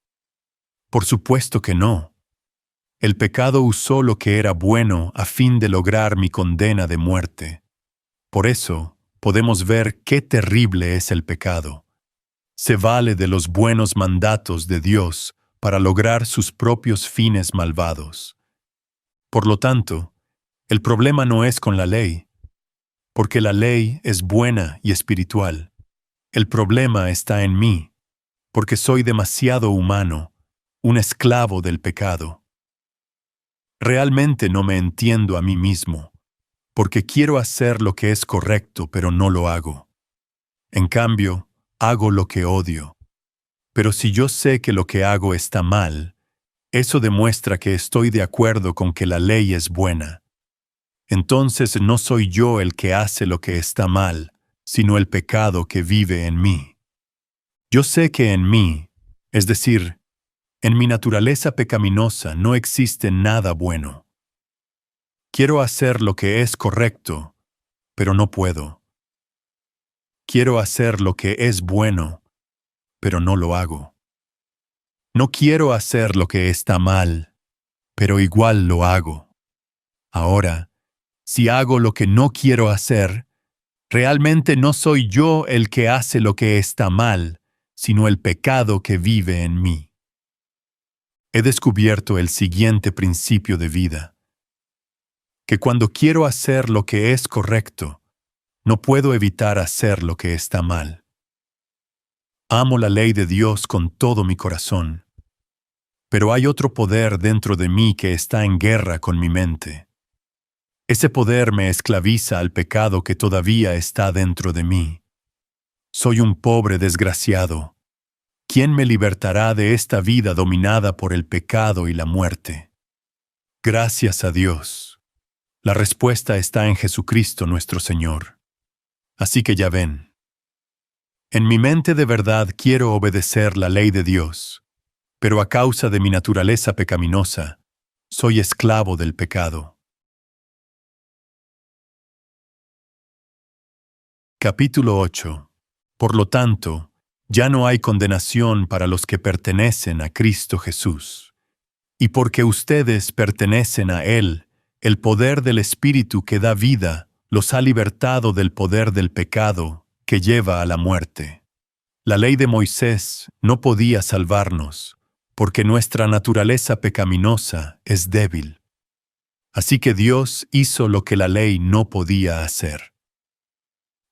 Por supuesto que no. El pecado usó lo que era bueno a fin de lograr mi condena de muerte. Por eso, podemos ver qué terrible es el pecado. Se vale de los buenos mandatos de Dios para lograr sus propios fines malvados. Por lo tanto, el problema no es con la ley, porque la ley es buena y espiritual. El problema está en mí, porque soy demasiado humano, un esclavo del pecado. Realmente no me entiendo a mí mismo, porque quiero hacer lo que es correcto, pero no lo hago. En cambio, hago lo que odio. Pero si yo sé que lo que hago está mal, eso demuestra que estoy de acuerdo con que la ley es buena. Entonces no soy yo el que hace lo que está mal, sino el pecado que vive en mí. Yo sé que en mí, es decir, en mi naturaleza pecaminosa no existe nada bueno. Quiero hacer lo que es correcto, pero no puedo. Quiero hacer lo que es bueno, pero no lo hago. No quiero hacer lo que está mal, pero igual lo hago. Ahora, si hago lo que no quiero hacer, realmente no soy yo el que hace lo que está mal, sino el pecado que vive en mí. He descubierto el siguiente principio de vida: que cuando quiero hacer lo que es correcto, no puedo evitar hacer lo que está mal. Amo la ley de Dios con todo mi corazón, pero hay otro poder dentro de mí que está en guerra con mi mente. Ese poder me esclaviza al pecado que todavía está dentro de mí. Soy un pobre desgraciado. ¿Quién me libertará de esta vida dominada por el pecado y la muerte? Gracias a Dios. La respuesta está en Jesucristo nuestro Señor. Así que ya ven. En mi mente de verdad quiero obedecer la ley de Dios, pero a causa de mi naturaleza pecaminosa, soy esclavo del pecado. Capítulo 8. Por lo tanto, ya no hay condenación para los que pertenecen a Cristo Jesús. Y porque ustedes pertenecen a Él, el poder del Espíritu que da vida los ha libertado del poder del pecado que lleva a la muerte. La ley de Moisés no podía salvarnos, porque nuestra naturaleza pecaminosa es débil. Así que Dios hizo lo que la ley no podía hacer.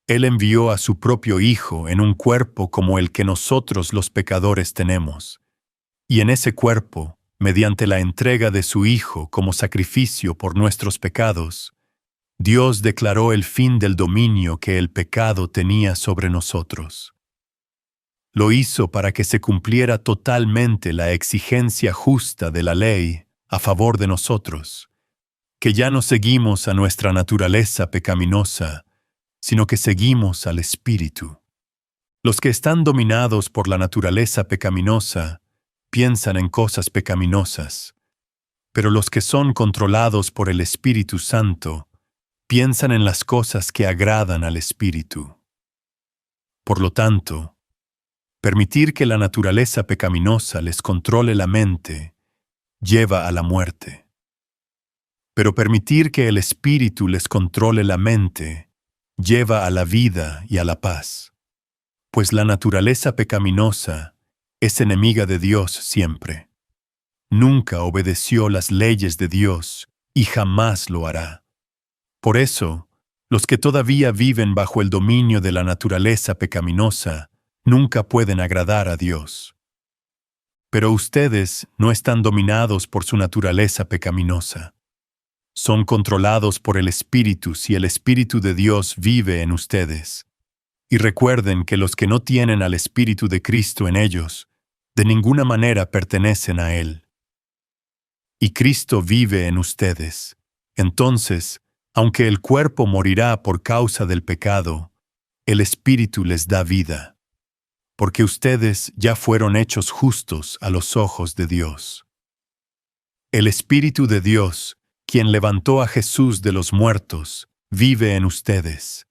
Él envió a su propio Hijo en un cuerpo como el que nosotros los pecadores tenemos, y en ese cuerpo, mediante la entrega de su Hijo como sacrificio por nuestros pecados, Dios declaró el fin del dominio que el pecado tenía sobre nosotros. Lo hizo para que se cumpliera totalmente la exigencia justa de la ley a favor de nosotros, que ya no seguimos a nuestra naturaleza pecaminosa, sino que seguimos al Espíritu. Los que están dominados por la naturaleza pecaminosa piensan en cosas pecaminosas, pero los que son controlados por el Espíritu Santo piensan en las cosas que agradan al Espíritu. Por lo tanto, permitir que la naturaleza pecaminosa les controle la mente lleva a la muerte. Pero permitir que el Espíritu les controle la mente lleva a la vida y a la paz, pues la naturaleza pecaminosa es enemiga de Dios siempre. Nunca obedeció las leyes de Dios y jamás lo hará. Por eso, los que todavía viven bajo el dominio de la naturaleza pecaminosa nunca pueden agradar a Dios. Pero ustedes no están dominados por su naturaleza pecaminosa. Son controlados por el Espíritu si el Espíritu de Dios vive en ustedes. Y recuerden que los que no tienen al Espíritu de Cristo en ellos, de ninguna manera pertenecen a Él. Y Cristo vive en ustedes. Entonces, aunque el cuerpo morirá por causa del pecado, el Espíritu les da vida, porque ustedes ya fueron hechos justos a los ojos de Dios. El Espíritu de Dios, quien levantó a Jesús de los muertos, vive en ustedes.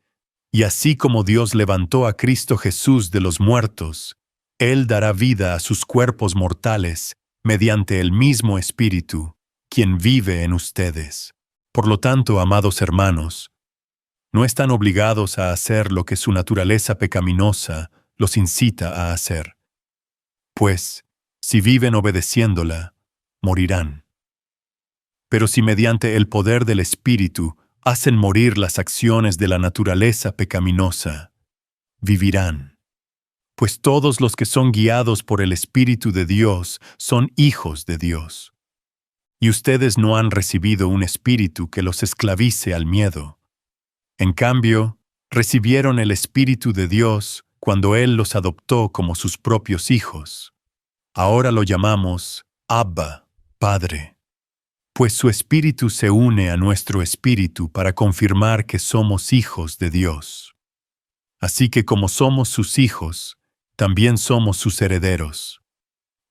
Y así como Dios levantó a Cristo Jesús de los muertos, Él dará vida a sus cuerpos mortales mediante el mismo Espíritu, quien vive en ustedes. Por lo tanto, amados hermanos, no están obligados a hacer lo que su naturaleza pecaminosa los incita a hacer. Pues, si viven obedeciéndola, morirán. Pero si mediante el poder del Espíritu hacen morir las acciones de la naturaleza pecaminosa, vivirán. Pues todos los que son guiados por el Espíritu de Dios son hijos de Dios. Y ustedes no han recibido un espíritu que los esclavice al miedo. En cambio, recibieron el Espíritu de Dios cuando Él los adoptó como sus propios hijos. Ahora lo llamamos Abba, Padre. Pues su Espíritu se une a nuestro espíritu para confirmar que somos hijos de Dios. Así que como somos sus hijos, también somos sus herederos.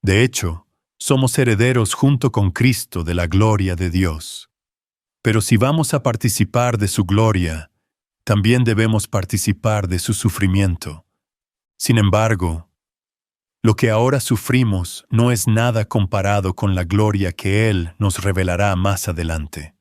De hecho, somos herederos junto con Cristo de la gloria de Dios. Pero si vamos a participar de su gloria, también debemos participar de su sufrimiento. Sin embargo, lo que ahora sufrimos no es nada comparado con la gloria que Él nos revelará más adelante.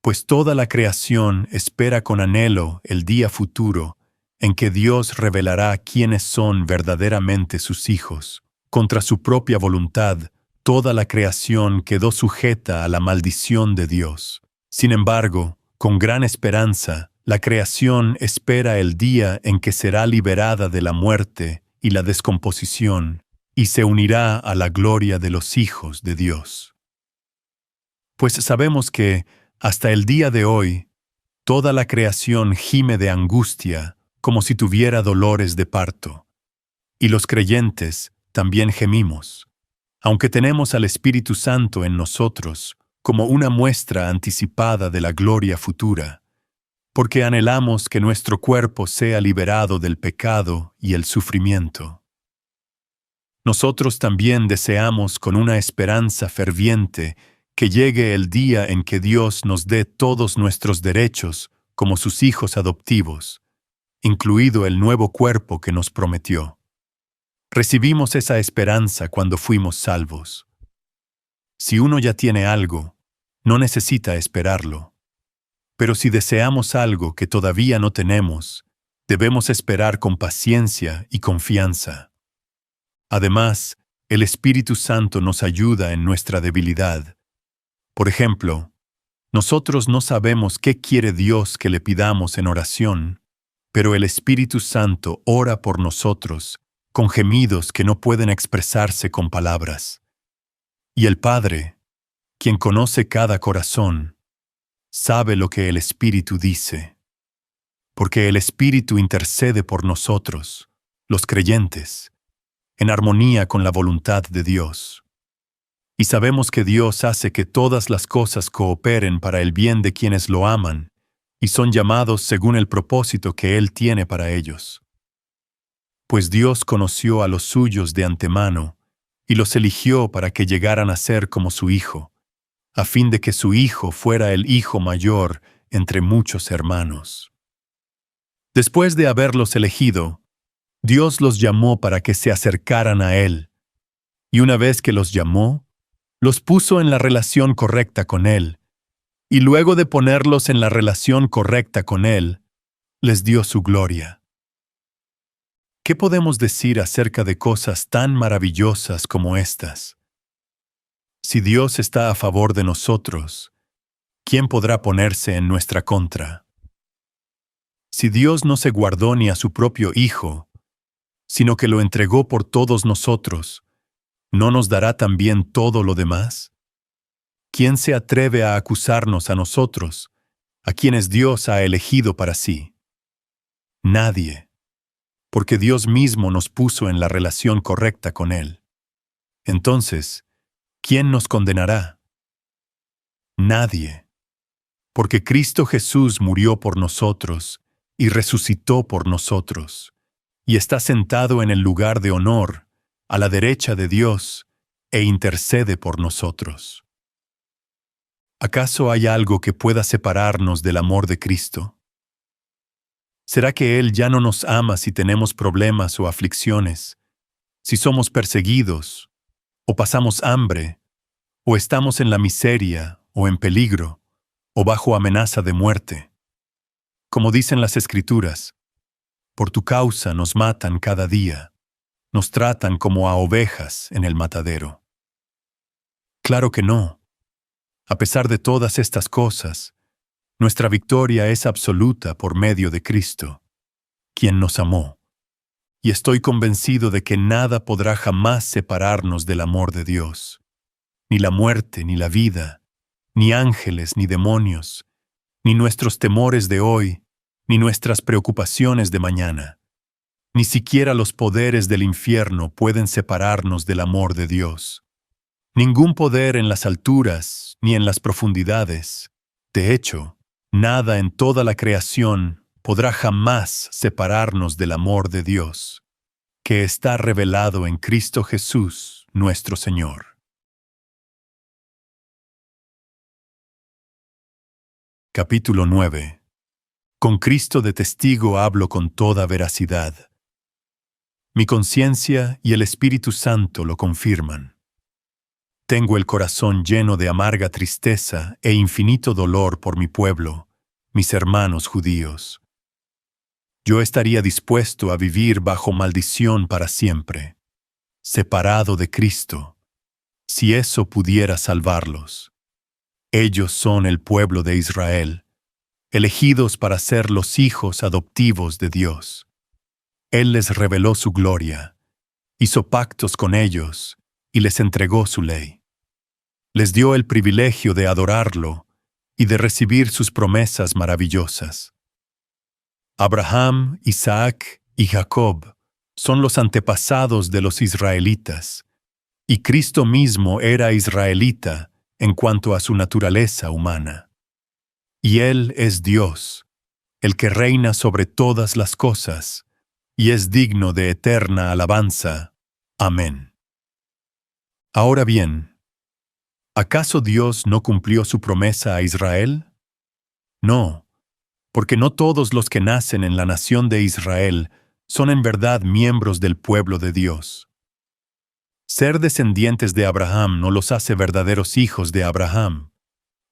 Pues toda la creación espera con anhelo el día futuro en que Dios revelará quiénes son verdaderamente sus hijos. Contra su propia voluntad, toda la creación quedó sujeta a la maldición de Dios. Sin embargo, con gran esperanza, la creación espera el día en que será liberada de la muerte y la descomposición, y se unirá a la gloria de los hijos de Dios. Pues sabemos que, hasta el día de hoy, toda la creación gime de angustia como si tuviera dolores de parto. Y los creyentes también gemimos, aunque tenemos al Espíritu Santo en nosotros como una muestra anticipada de la gloria futura, porque anhelamos que nuestro cuerpo sea liberado del pecado y el sufrimiento. Nosotros también deseamos con una esperanza ferviente que llegue el día en que Dios nos dé todos nuestros derechos como sus hijos adoptivos, incluido el nuevo cuerpo que nos prometió. Recibimos esa esperanza cuando fuimos salvos. Si uno ya tiene algo, no necesita esperarlo. Pero si deseamos algo que todavía no tenemos, debemos esperar con paciencia y confianza. Además, el Espíritu Santo nos ayuda en nuestra debilidad. Por ejemplo, nosotros no sabemos qué quiere Dios que le pidamos en oración, pero el Espíritu Santo ora por nosotros con gemidos que no pueden expresarse con palabras. Y el Padre, quien conoce cada corazón, sabe lo que el Espíritu dice, porque el Espíritu intercede por nosotros, los creyentes, en armonía con la voluntad de Dios. Y sabemos que Dios hace que todas las cosas cooperen para el bien de quienes lo aman y son llamados según el propósito que Él tiene para ellos. Pues Dios conoció a los suyos de antemano y los eligió para que llegaran a ser como su Hijo, a fin de que su Hijo fuera el hijo mayor entre muchos hermanos. Después de haberlos elegido, Dios los llamó para que se acercaran a Él, y una vez que los llamó, los puso en la relación correcta con Él, y luego de ponerlos en la relación correcta con Él, les dio su gloria. ¿Qué podemos decir acerca de cosas tan maravillosas como estas? Si Dios está a favor de nosotros, ¿quién podrá ponerse en nuestra contra? Si Dios no se guardó ni a su propio Hijo, sino que lo entregó por todos nosotros, ¿no nos dará también todo lo demás? ¿Quién se atreve a acusarnos a nosotros, a quienes Dios ha elegido para sí? Nadie, porque Dios mismo nos puso en la relación correcta con Él. Entonces, ¿quién nos condenará? Nadie, porque Cristo Jesús murió por nosotros y resucitó por nosotros, y está sentado en el lugar de honor, a la derecha de Dios, e intercede por nosotros. ¿Acaso hay algo que pueda separarnos del amor de Cristo? ¿Será que Él ya no nos ama si tenemos problemas o aflicciones, si somos perseguidos, o pasamos hambre, o estamos en la miseria, o en peligro, o bajo amenaza de muerte? Como dicen las Escrituras, por tu causa nos matan cada día, nos tratan como a ovejas en el matadero. Claro que no. A pesar de todas estas cosas, nuestra victoria es absoluta por medio de Cristo, quien nos amó, y estoy convencido de que nada podrá jamás separarnos del amor de Dios, ni la muerte, ni la vida, ni ángeles, ni demonios, ni nuestros temores de hoy, ni nuestras preocupaciones de mañana. Ni siquiera los poderes del infierno pueden separarnos del amor de Dios. Ningún poder en las alturas ni en las profundidades. De hecho, nada en toda la creación podrá jamás separarnos del amor de Dios, que está revelado en Cristo Jesús, nuestro Señor. Capítulo 9. Con Cristo de testigo hablo con toda veracidad. Mi conciencia y el Espíritu Santo lo confirman. Tengo el corazón lleno de amarga tristeza e infinito dolor por mi pueblo, mis hermanos judíos. Yo estaría dispuesto a vivir bajo maldición para siempre, separado de Cristo, si eso pudiera salvarlos. Ellos son el pueblo de Israel, elegidos para ser los hijos adoptivos de Dios. Él les reveló su gloria, hizo pactos con ellos y les entregó su ley. Les dio el privilegio de adorarlo y de recibir sus promesas maravillosas. Abraham, Isaac y Jacob son los antepasados de los israelitas, y Cristo mismo era israelita en cuanto a su naturaleza humana. Y Él es Dios, el que reina sobre todas las cosas, y es digno de eterna alabanza. Amén. Ahora bien, ¿acaso Dios no cumplió su promesa a Israel? No, porque no todos los que nacen en la nación de Israel son en verdad miembros del pueblo de Dios. Ser descendientes de Abraham no los hace verdaderos hijos de Abraham,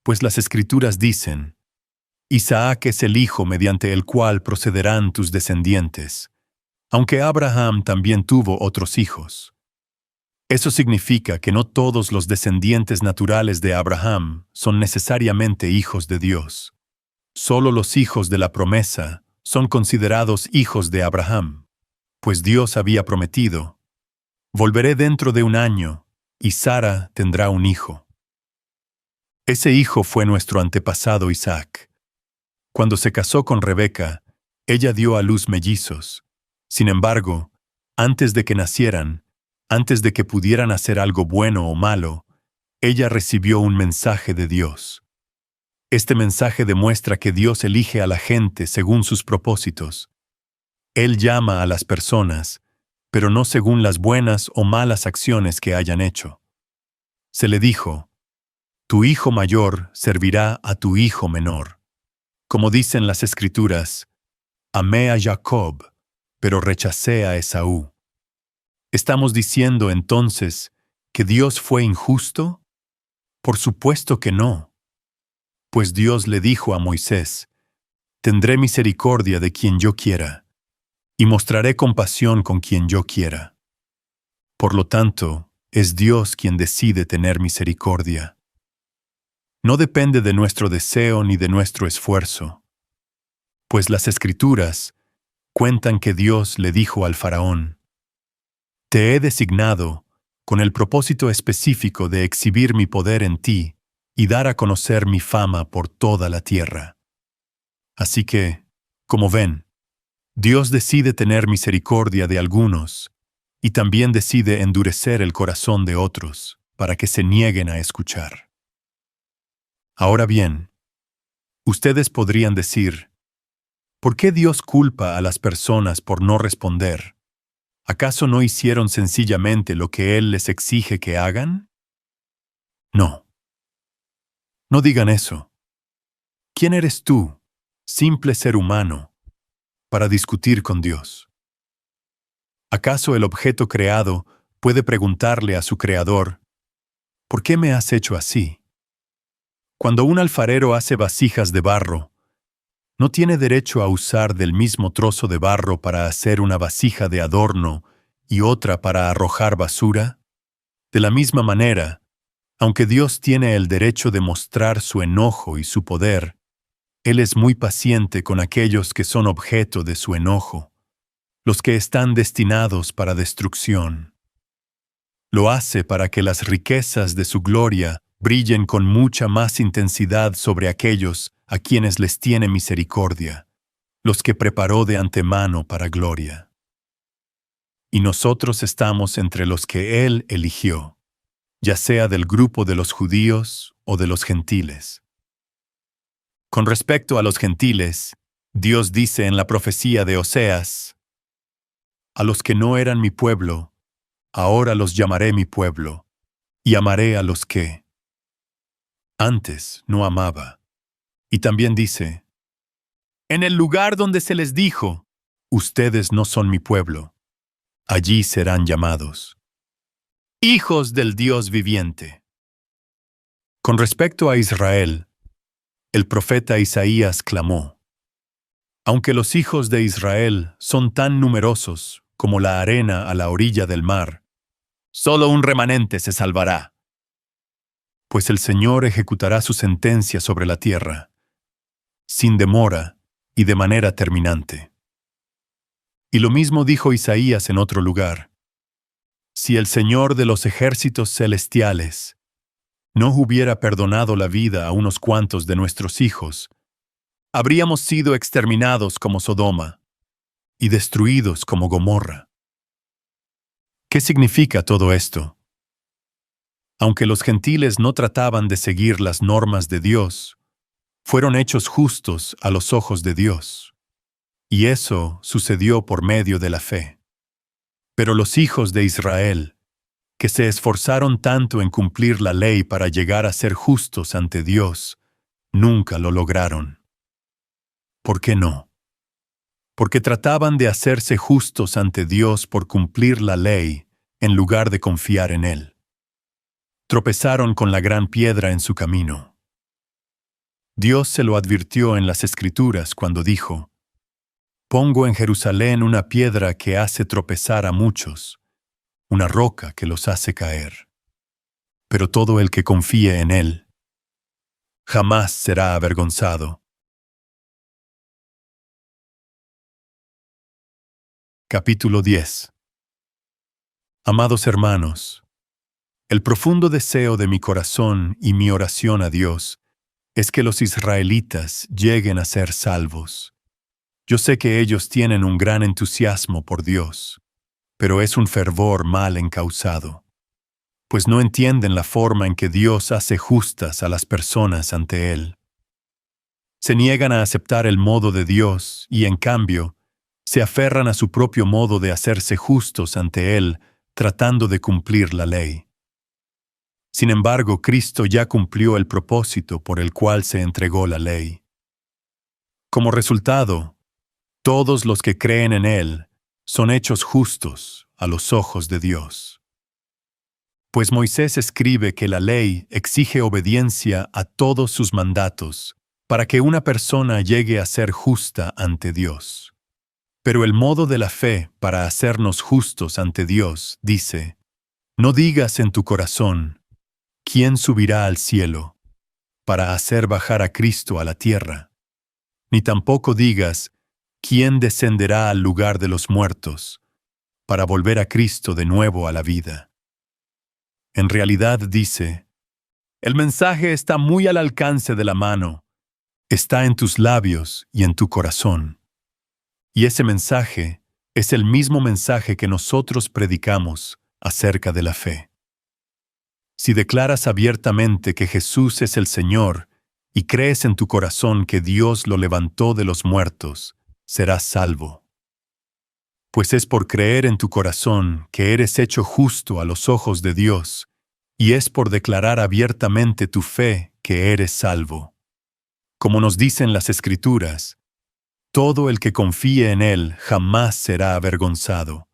pues las Escrituras dicen, Isaac es el hijo mediante el cual procederán tus descendientes, aunque Abraham también tuvo otros hijos. Eso significa que no todos los descendientes naturales de Abraham son necesariamente hijos de Dios. Solo los hijos de la promesa son considerados hijos de Abraham, pues Dios había prometido, volveré dentro de un año, y Sara tendrá un hijo. Ese hijo fue nuestro antepasado Isaac. Cuando se casó con Rebeca, ella dio a luz mellizos. Sin embargo, antes de que nacieran, antes de que pudieran hacer algo bueno o malo, ella recibió un mensaje de Dios. Este mensaje demuestra que Dios elige a la gente según sus propósitos. Él llama a las personas, pero no según las buenas o malas acciones que hayan hecho. Se le dijo, tu hijo mayor servirá a tu hijo menor. Como dicen las Escrituras, amé a Jacob, pero rechacé a Esaú. ¿Estamos diciendo entonces que Dios fue injusto? Por supuesto que no. Pues Dios le dijo a Moisés, tendré misericordia de quien yo quiera, y mostraré compasión con quien yo quiera. Por lo tanto, es Dios quien decide tener misericordia. No depende de nuestro deseo ni de nuestro esfuerzo, pues las Escrituras cuentan que Dios le dijo al faraón, te he designado con el propósito específico de exhibir mi poder en ti y dar a conocer mi fama por toda la tierra. Así que, como ven, Dios decide tener misericordia de algunos y también decide endurecer el corazón de otros para que se nieguen a escuchar. Ahora bien, ustedes podrían decir, ¿por qué Dios culpa a las personas por no responder? ¿Acaso no hicieron sencillamente lo que Él les exige que hagan? No. No digan eso. ¿Quién eres tú, simple ser humano, para discutir con Dios? ¿Acaso el objeto creado puede preguntarle a su creador, ¿por qué me has hecho así? Cuando un alfarero hace vasijas de barro, ¿no tiene derecho a usar del mismo trozo de barro para hacer una vasija de adorno y otra para arrojar basura? De la misma manera, aunque Dios tiene el derecho de mostrar su enojo y su poder, Él es muy paciente con aquellos que son objeto de su enojo, los que están destinados para destrucción. Lo hace para que las riquezas de su gloria brillen con mucha más intensidad sobre aquellos a quienes les tiene misericordia, los que preparó de antemano para gloria. Y nosotros estamos entre los que Él eligió, ya sea del grupo de los judíos o de los gentiles. Con respecto a los gentiles, Dios dice en la profecía de Oseas, a los que no eran mi pueblo, ahora los llamaré mi pueblo, y amaré a los que antes no amaba. Y también dice, en el lugar donde se les dijo, ustedes no son mi pueblo, allí serán llamados hijos del Dios viviente. Con respecto a Israel, el profeta Isaías clamó, aunque los hijos de Israel son tan numerosos como la arena a la orilla del mar, solo un remanente se salvará. Pues el Señor ejecutará su sentencia sobre la tierra, sin demora y de manera terminante. Y lo mismo dijo Isaías en otro lugar. Si el Señor de los ejércitos celestiales no hubiera perdonado la vida a unos cuantos de nuestros hijos, habríamos sido exterminados como Sodoma y destruidos como Gomorra. ¿Qué significa todo esto? Aunque los gentiles no trataban de seguir las normas de Dios, fueron hechos justos a los ojos de Dios. Y eso sucedió por medio de la fe. Pero los hijos de Israel, que se esforzaron tanto en cumplir la ley para llegar a ser justos ante Dios, nunca lo lograron. ¿Por qué no? porque trataban de hacerse justos ante Dios por cumplir la ley en lugar de confiar en Él. Tropezaron con la gran piedra en su camino. Dios se lo advirtió en las Escrituras cuando dijo: «Pongo en Jerusalén una piedra que hace tropezar a muchos, una roca que los hace caer. Pero todo el que confíe en Él jamás será avergonzado». Capítulo 10. Amados hermanos, el profundo deseo de mi corazón y mi oración a Dios es que los israelitas lleguen a ser salvos. Yo sé que ellos tienen un gran entusiasmo por Dios, pero es un fervor mal encausado, pues no entienden la forma en que Dios hace justas a las personas ante Él. Se niegan a aceptar el modo de Dios y, en cambio, se aferran a su propio modo de hacerse justos ante Él, tratando de cumplir la ley. Sin embargo, Cristo ya cumplió el propósito por el cual se entregó la ley. Como resultado, todos los que creen en Él son hechos justos a los ojos de Dios. Pues Moisés escribe que la ley exige obediencia a todos sus mandatos para que una persona llegue a ser justa ante Dios. Pero el modo de la fe para hacernos justos ante Dios dice: no digas en tu corazón, ¿quién subirá al cielo para hacer bajar a Cristo a la tierra? Ni tampoco digas, ¿quién descenderá al lugar de los muertos para volver a Cristo de nuevo a la vida? En realidad dice: el mensaje está muy al alcance de la mano, está en tus labios y en tu corazón. Y ese mensaje es el mismo mensaje que nosotros predicamos acerca de la fe. Si declaras abiertamente que Jesús es el Señor y crees en tu corazón que Dios lo levantó de los muertos, serás salvo. Pues es por creer en tu corazón que eres hecho justo a los ojos de Dios, y es por declarar abiertamente tu fe que eres salvo. Como nos dicen las Escrituras, todo el que confíe en Él jamás será avergonzado.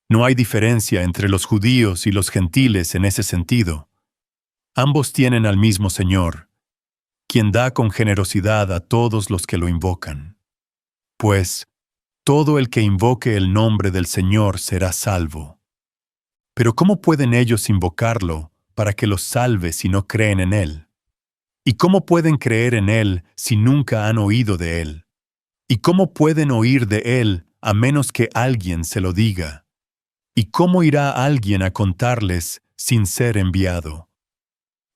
No hay diferencia entre los judíos y los gentiles en ese sentido. Ambos tienen al mismo Señor, quien da con generosidad a todos los que lo invocan. Pues, todo el que invoque el nombre del Señor será salvo. Pero ¿cómo pueden ellos invocarlo para que los salve si no creen en Él? ¿Y cómo pueden creer en Él si nunca han oído de Él? ¿Y cómo pueden oír de Él a menos que alguien se lo diga? ¿Y cómo irá alguien a contarles sin ser enviado?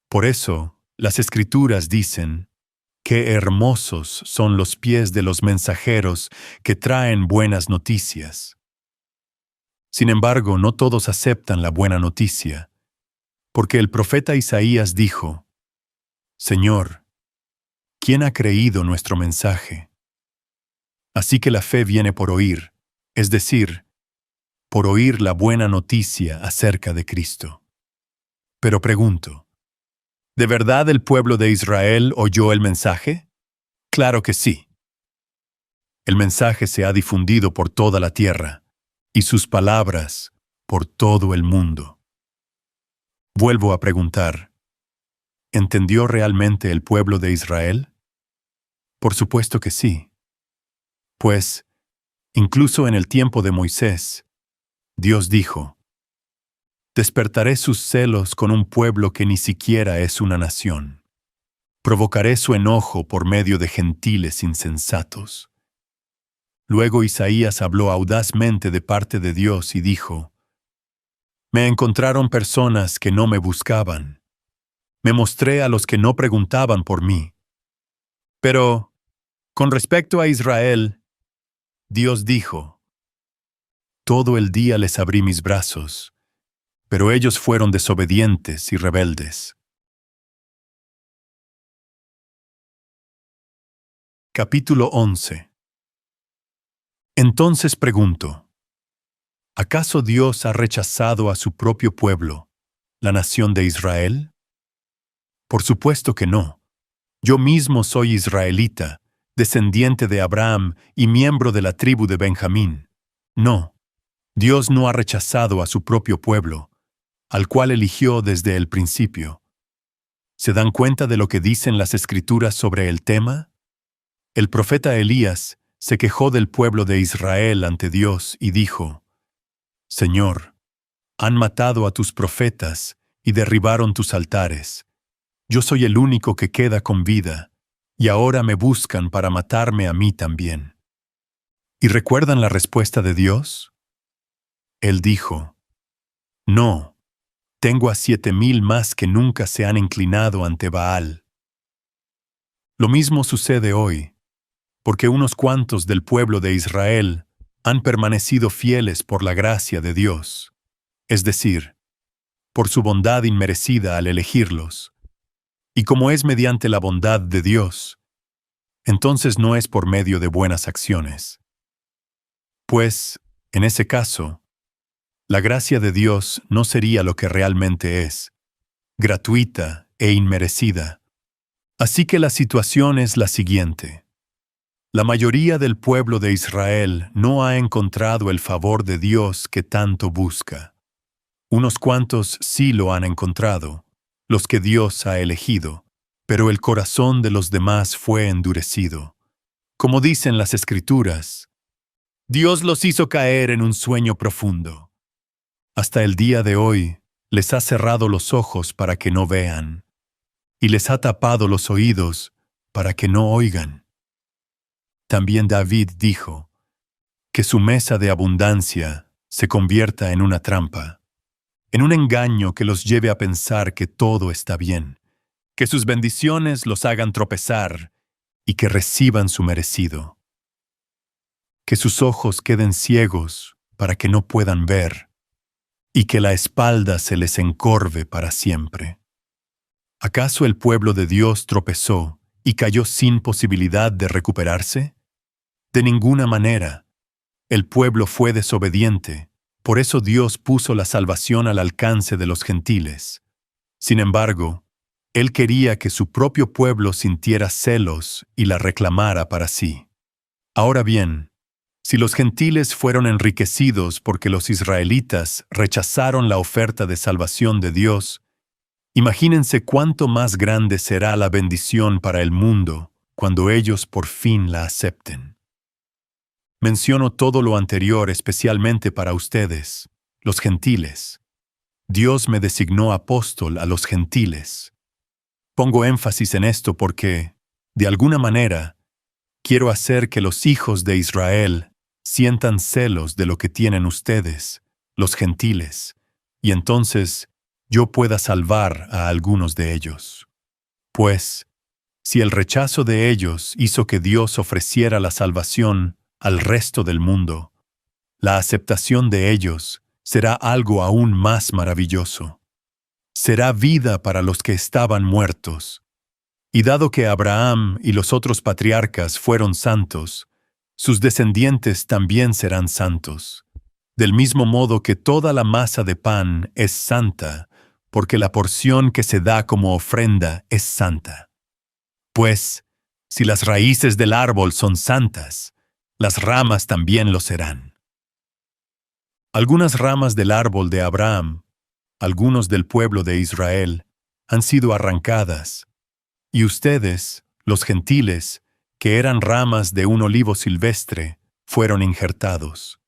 Por eso, las Escrituras dicen: qué hermosos son los pies de los mensajeros que traen buenas noticias. Sin embargo, no todos aceptan la buena noticia, porque el profeta Isaías dijo: Señor, ¿quién ha creído nuestro mensaje? Así que la fe viene por oír, es decir, por oír la buena noticia acerca de Cristo. Pero pregunto, ¿de verdad el pueblo de Israel oyó el mensaje? Claro que sí. El mensaje se ha difundido por toda la tierra, y sus palabras por todo el mundo. Vuelvo a preguntar, ¿entendió realmente el pueblo de Israel? Por supuesto que sí. Pues, incluso en el tiempo de Moisés, Dios dijo: despertaré sus celos con un pueblo que ni siquiera es una nación. Provocaré su enojo por medio de gentiles insensatos. Luego Isaías habló audazmente de parte de Dios y dijo: me encontraron personas que no me buscaban. Me mostré a los que no preguntaban por mí. Pero, con respecto a Israel, Dios dijo: todo el día les abrí mis brazos, pero ellos fueron desobedientes y rebeldes. Capítulo 11. Entonces pregunto, ¿acaso Dios ha rechazado a su propio pueblo, la nación de Israel? Por supuesto que no. Yo mismo soy israelita, descendiente de Abraham y miembro de la tribu de Benjamín. No, Dios no ha rechazado a su propio pueblo, al cual eligió desde el principio. ¿Se dan cuenta de lo que dicen las Escrituras sobre el tema? El profeta Elías se quejó del pueblo de Israel ante Dios y dijo: Señor, han matado a tus profetas y derribaron tus altares. Yo soy el único que queda con vida, y ahora me buscan para matarme a mí también. ¿Y recuerdan la respuesta de Dios? Él dijo: No, tengo a 7,000 más que nunca se han inclinado ante Baal. Lo mismo sucede hoy, porque unos cuantos del pueblo de Israel han permanecido fieles por la gracia de Dios, es decir, por su bondad inmerecida al elegirlos. Y como es mediante la bondad de Dios, entonces no es por medio de buenas acciones. Pues, en ese caso, la gracia de Dios no sería lo que realmente es, gratuita e inmerecida. Así que la situación es la siguiente. La mayoría del pueblo de Israel no ha encontrado el favor de Dios que tanto busca. Unos cuantos sí lo han encontrado, los que Dios ha elegido, pero el corazón de los demás fue endurecido. Como dicen las Escrituras, Dios los hizo caer en un sueño profundo. Hasta el día de hoy les ha cerrado los ojos para que no vean, y les ha tapado los oídos para que no oigan. También David dijo: que su mesa de abundancia se convierta en una trampa, en un engaño que los lleve a pensar que todo está bien, que sus bendiciones los hagan tropezar y que reciban su merecido. Que sus ojos queden ciegos para que no puedan ver, y que la espalda se les encorve para siempre. ¿Acaso el pueblo de Dios tropezó y cayó sin posibilidad de recuperarse? De ninguna manera. El pueblo fue desobediente, por eso Dios puso la salvación al alcance de los gentiles. Sin embargo, Él quería que su propio pueblo sintiera celos y la reclamara para sí. Ahora bien, si los gentiles fueron enriquecidos porque los israelitas rechazaron la oferta de salvación de Dios, imagínense cuánto más grande será la bendición para el mundo cuando ellos por fin la acepten. Menciono todo lo anterior especialmente para ustedes, los gentiles. Dios me designó apóstol a los gentiles. Pongo énfasis en esto porque, de alguna manera, quiero hacer que los hijos de Israel sientan celos de lo que tienen ustedes, los gentiles, y entonces yo pueda salvar a algunos de ellos. Pues, si el rechazo de ellos hizo que Dios ofreciera la salvación al resto del mundo, la aceptación de ellos será algo aún más maravilloso. Será vida para los que estaban muertos. Y dado que Abraham y los otros patriarcas fueron santos, sus descendientes también serán santos. Del mismo modo que toda la masa de pan es santa, porque la porción que se da como ofrenda es santa. Pues, si las raíces del árbol son santas, las ramas también lo serán. Algunas ramas del árbol de Abraham, algunos del pueblo de Israel, han sido arrancadas, y ustedes, los gentiles, que eran ramas de un olivo silvestre, fueron injertados.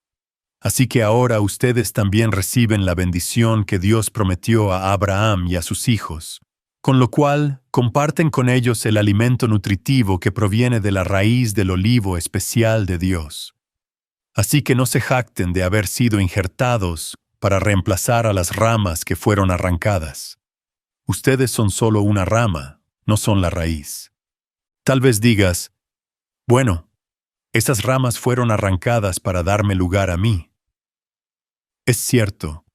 Así que ahora ustedes también reciben la bendición que Dios prometió a Abraham y a sus hijos, con lo cual comparten con ellos el alimento nutritivo que proviene de la raíz del olivo especial de Dios. Así que no se jacten de haber sido injertados para reemplazar a las ramas que fueron arrancadas. Ustedes son solo una rama, no son la raíz. Tal vez digas: bueno, esas ramas fueron arrancadas para darme lugar a mí. Es cierto,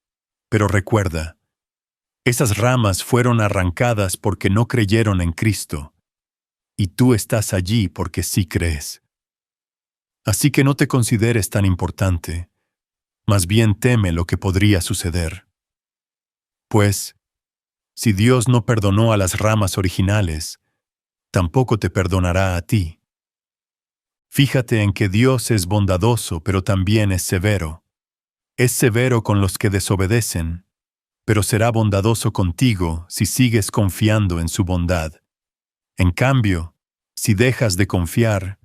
pero recuerda, esas ramas fueron arrancadas porque no creyeron en Cristo, y tú estás allí porque sí crees. Así que no te consideres tan importante, más bien teme lo que podría suceder. Pues, si Dios no perdonó a las ramas originales, tampoco te perdonará a ti. Fíjate en que Dios es bondadoso, pero también es severo. Es severo con los que desobedecen, pero será bondadoso contigo si sigues confiando en su bondad. En cambio, si dejas de confiar,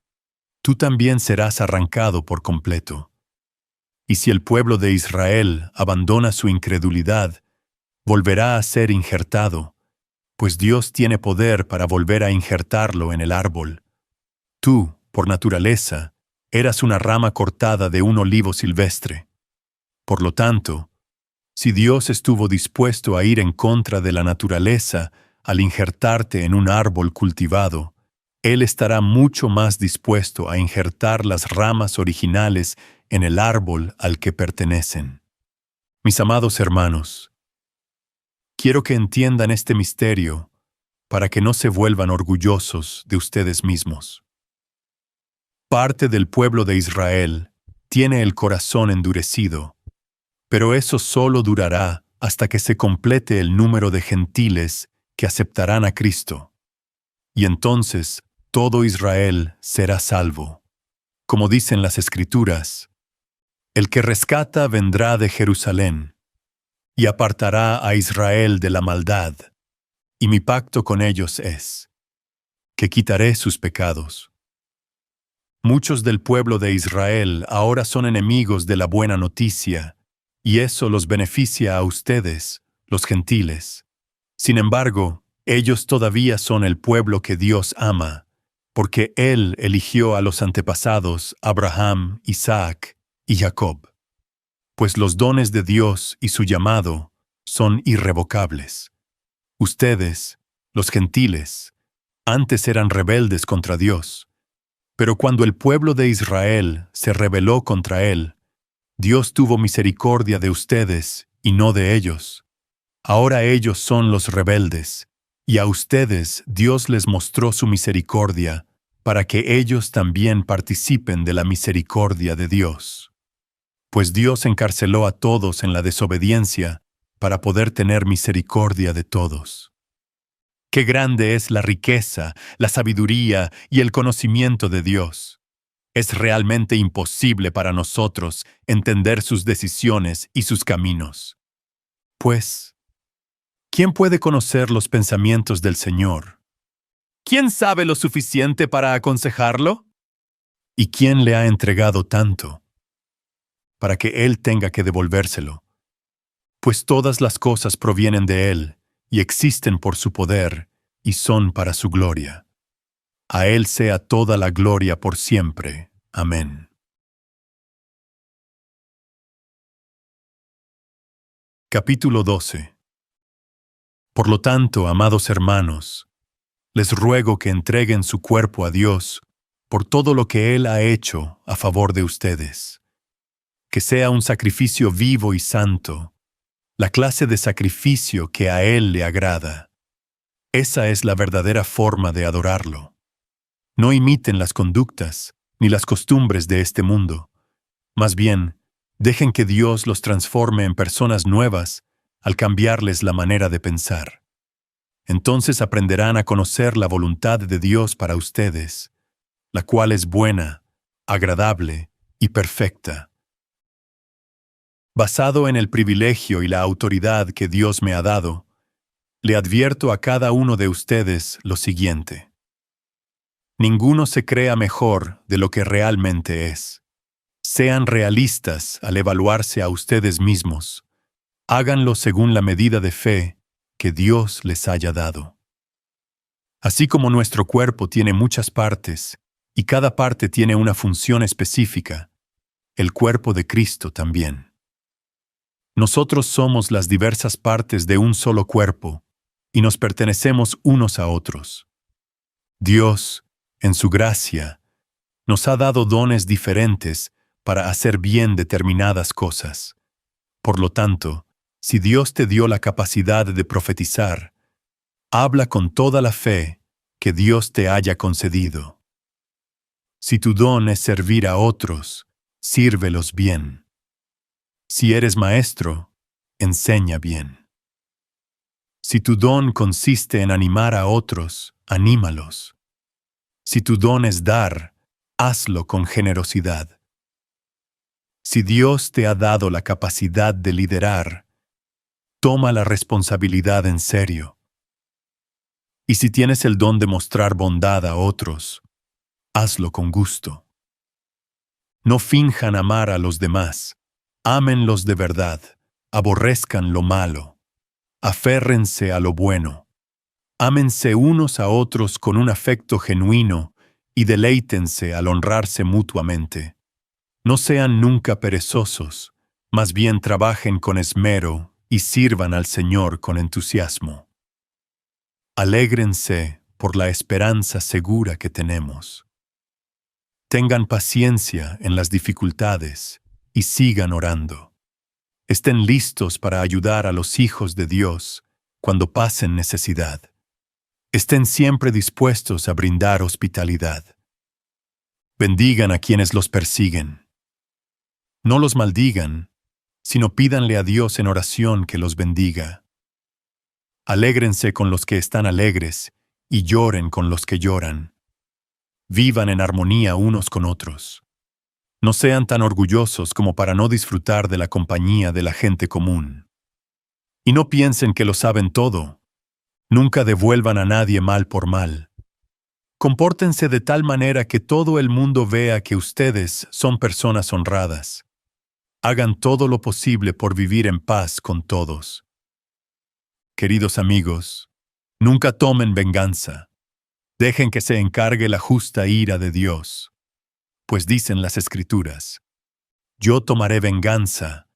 tú también serás arrancado por completo. Y si el pueblo de Israel abandona su incredulidad, volverá a ser injertado, pues Dios tiene poder para volver a injertarlo en el árbol. Tú, por naturaleza, eras una rama cortada de un olivo silvestre. Por lo tanto, si Dios estuvo dispuesto a ir en contra de la naturaleza al injertarte en un árbol cultivado, Él estará mucho más dispuesto a injertar las ramas originales en el árbol al que pertenecen. Mis amados hermanos, quiero que entiendan este misterio para que no se vuelvan orgullosos de ustedes mismos. Parte del pueblo de Israel tiene el corazón endurecido, pero eso solo durará hasta que se complete el número de gentiles que aceptarán a Cristo. Y entonces todo Israel será salvo. Como dicen las Escrituras, el que rescata vendrá de Jerusalén y apartará a Israel de la maldad, y mi pacto con ellos es que quitaré sus pecados. Muchos del pueblo de Israel ahora son enemigos de la buena noticia, y eso los beneficia a ustedes, los gentiles. Sin embargo, ellos todavía son el pueblo que Dios ama, porque Él eligió a los antepasados Abraham, Isaac y Jacob. Pues los dones de Dios y su llamado son irrevocables. Ustedes, los gentiles, antes eran rebeldes contra Dios, pero cuando el pueblo de Israel se rebeló contra Él, Dios tuvo misericordia de ustedes y no de ellos. Ahora ellos son los rebeldes, y a ustedes Dios les mostró su misericordia, para que ellos también participen de la misericordia de Dios. Pues Dios encarceló a todos en la desobediencia, para poder tener misericordia de todos. Qué grande es la riqueza, la sabiduría y el conocimiento de Dios. Es realmente imposible para nosotros entender sus decisiones y sus caminos. Pues, ¿quién puede conocer los pensamientos del Señor? ¿Quién sabe lo suficiente para aconsejarlo? ¿Y quién le ha entregado tanto para que Él tenga que devolvérselo? Pues todas las cosas provienen de Él y existen por su poder y son para su gloria. A Él sea toda la gloria por siempre. Amén. Capítulo 12. Por lo tanto, amados hermanos, les ruego que entreguen su cuerpo a Dios por todo lo que Él ha hecho a favor de ustedes. Que sea un sacrificio vivo y santo, la clase de sacrificio que a Él le agrada. Esa es la verdadera forma de adorarlo. No imiten las conductas ni las costumbres de este mundo. Más bien, dejen que Dios los transforme en personas nuevas al cambiarles la manera de pensar. Entonces aprenderán a conocer la voluntad de Dios para ustedes, la cual es buena, agradable y perfecta. Basado en el privilegio y la autoridad que Dios me ha dado, le advierto a cada uno de ustedes lo siguiente. Ninguno se crea mejor de lo que realmente es. Sean realistas al evaluarse a ustedes mismos. Háganlo según la medida de fe que Dios les haya dado. Así como nuestro cuerpo tiene muchas partes, y cada parte tiene una función específica, el cuerpo de Cristo también. Nosotros somos las diversas partes de un solo cuerpo, y nos pertenecemos unos a otros. Dios, en su gracia, nos ha dado dones diferentes para hacer bien determinadas cosas. Por lo tanto, si Dios te dio la capacidad de profetizar, habla con toda la fe que Dios te haya concedido. Si tu don es servir a otros, sírvelos bien. Si eres maestro, enseña bien. Si tu don consiste en animar a otros, anímalos. Si tu don es dar, hazlo con generosidad. Si Dios te ha dado la capacidad de liderar, toma la responsabilidad en serio. Y si tienes el don de mostrar bondad a otros, hazlo con gusto. No finjan amar a los demás, ámenlos de verdad, aborrezcan lo malo, aférrense a lo bueno, ámense unos a otros con un afecto genuino y deleítense al honrarse mutuamente. No sean nunca perezosos, más bien trabajen con esmero y sirvan al Señor con entusiasmo. Alégrense por la esperanza segura que tenemos. Tengan paciencia en las dificultades y sigan orando. Estén listos para ayudar a los hijos de Dios cuando pasen necesidad. Estén siempre dispuestos a brindar hospitalidad. Bendigan a quienes los persiguen. No los maldigan, sino pídanle a Dios en oración que los bendiga. Alégrense con los que están alegres y lloren con los que lloran. Vivan en armonía unos con otros. No sean tan orgullosos como para no disfrutar de la compañía de la gente común. Y no piensen que lo saben todo. Nunca devuelvan a nadie mal por mal. Compórtense de tal manera que todo el mundo vea que ustedes son personas honradas. Hagan todo lo posible por vivir en paz con todos. Queridos amigos, nunca tomen venganza. Dejen que se encargue la justa ira de Dios. Pues dicen las Escrituras: yo tomaré venganza,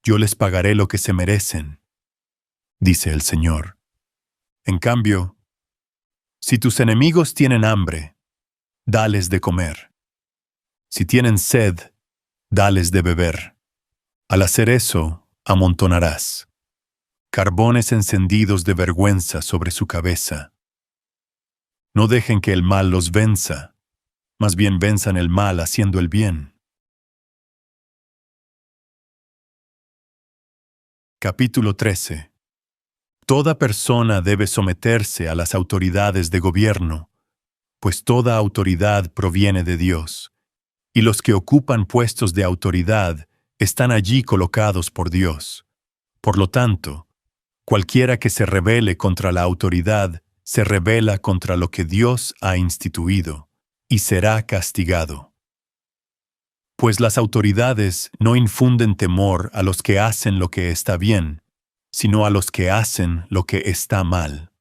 yo les pagaré lo que se merecen, dice el Señor. En cambio, si tus enemigos tienen hambre, dales de comer. Si tienen sed, dales de beber. Al hacer eso, amontonarás carbones encendidos de vergüenza sobre su cabeza. No dejen que el mal los venza, más bien venzan el mal haciendo el bien. Capítulo 13. Toda persona debe someterse a las autoridades de gobierno, pues toda autoridad proviene de Dios, y los que ocupan puestos de autoridad están allí colocados por Dios. Por lo tanto, cualquiera que se rebele contra la autoridad se rebela contra lo que Dios ha instituido, y será castigado. Pues las autoridades no infunden temor a los que hacen lo que está bien, sino a los que hacen lo que está mal.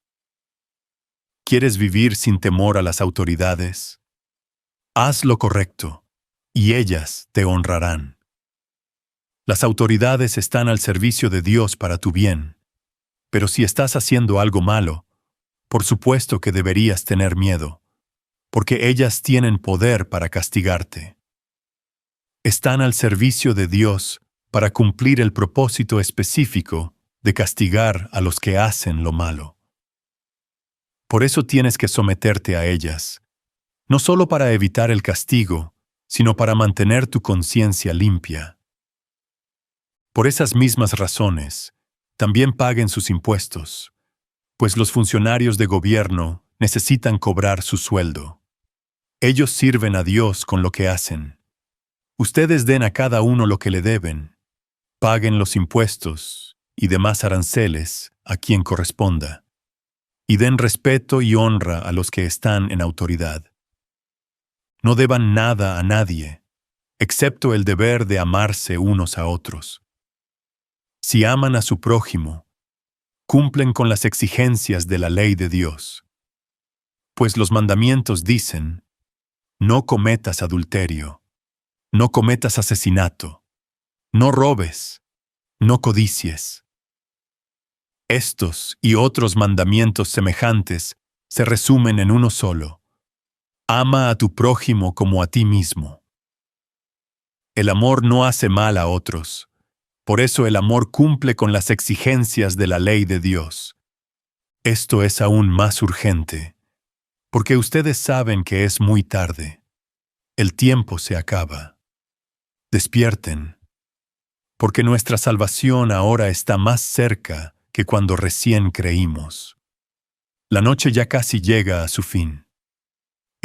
¿Quieres vivir sin temor a las autoridades? Haz lo correcto, y ellas te honrarán. Las autoridades están al servicio de Dios para tu bien, pero si estás haciendo algo malo, por supuesto que deberías tener miedo, porque ellas tienen poder para castigarte. Están al servicio de Dios para cumplir el propósito específico de castigar a los que hacen lo malo. Por eso tienes que someterte a ellas, no solo para evitar el castigo, sino para mantener tu conciencia limpia. Por esas mismas razones, también paguen sus impuestos, pues los funcionarios de gobierno necesitan cobrar su sueldo. Ellos sirven a Dios con lo que hacen. Ustedes den a cada uno lo que le deben. Paguen los impuestos y demás aranceles a quien corresponda. Y den respeto y honra a los que están en autoridad. No deban nada a nadie, excepto el deber de amarse unos a otros. Si aman a su prójimo, cumplen con las exigencias de la ley de Dios. Pues los mandamientos dicen: no cometas adulterio, no cometas asesinato, no robes, no codicies. Estos y otros mandamientos semejantes se resumen en uno solo: ama a tu prójimo como a ti mismo. El amor no hace mal a otros. Por eso el amor cumple con las exigencias de la ley de Dios. Esto es aún más urgente, porque ustedes saben que es muy tarde. El tiempo se acaba. Despierten, porque nuestra salvación ahora está más cerca que cuando recién creímos. La noche ya casi llega a su fin.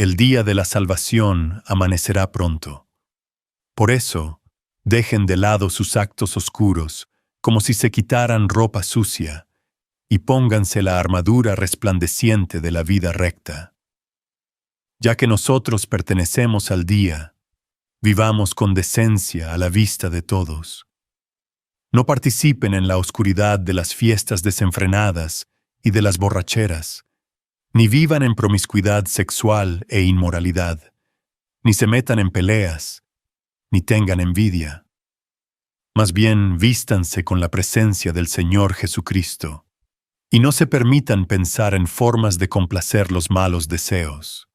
El día de la salvación amanecerá pronto. Por eso, dejen de lado sus actos oscuros, como si se quitaran ropa sucia, y pónganse la armadura resplandeciente de la vida recta. Ya que nosotros pertenecemos al día, vivamos con decencia a la vista de todos. No participen en la oscuridad de las fiestas desenfrenadas y de las borracheras, ni vivan en promiscuidad sexual e inmoralidad, ni se metan en peleas, ni tengan envidia. Más bien, vístanse con la presencia del Señor Jesucristo, y no se permitan pensar en formas de complacer los malos deseos.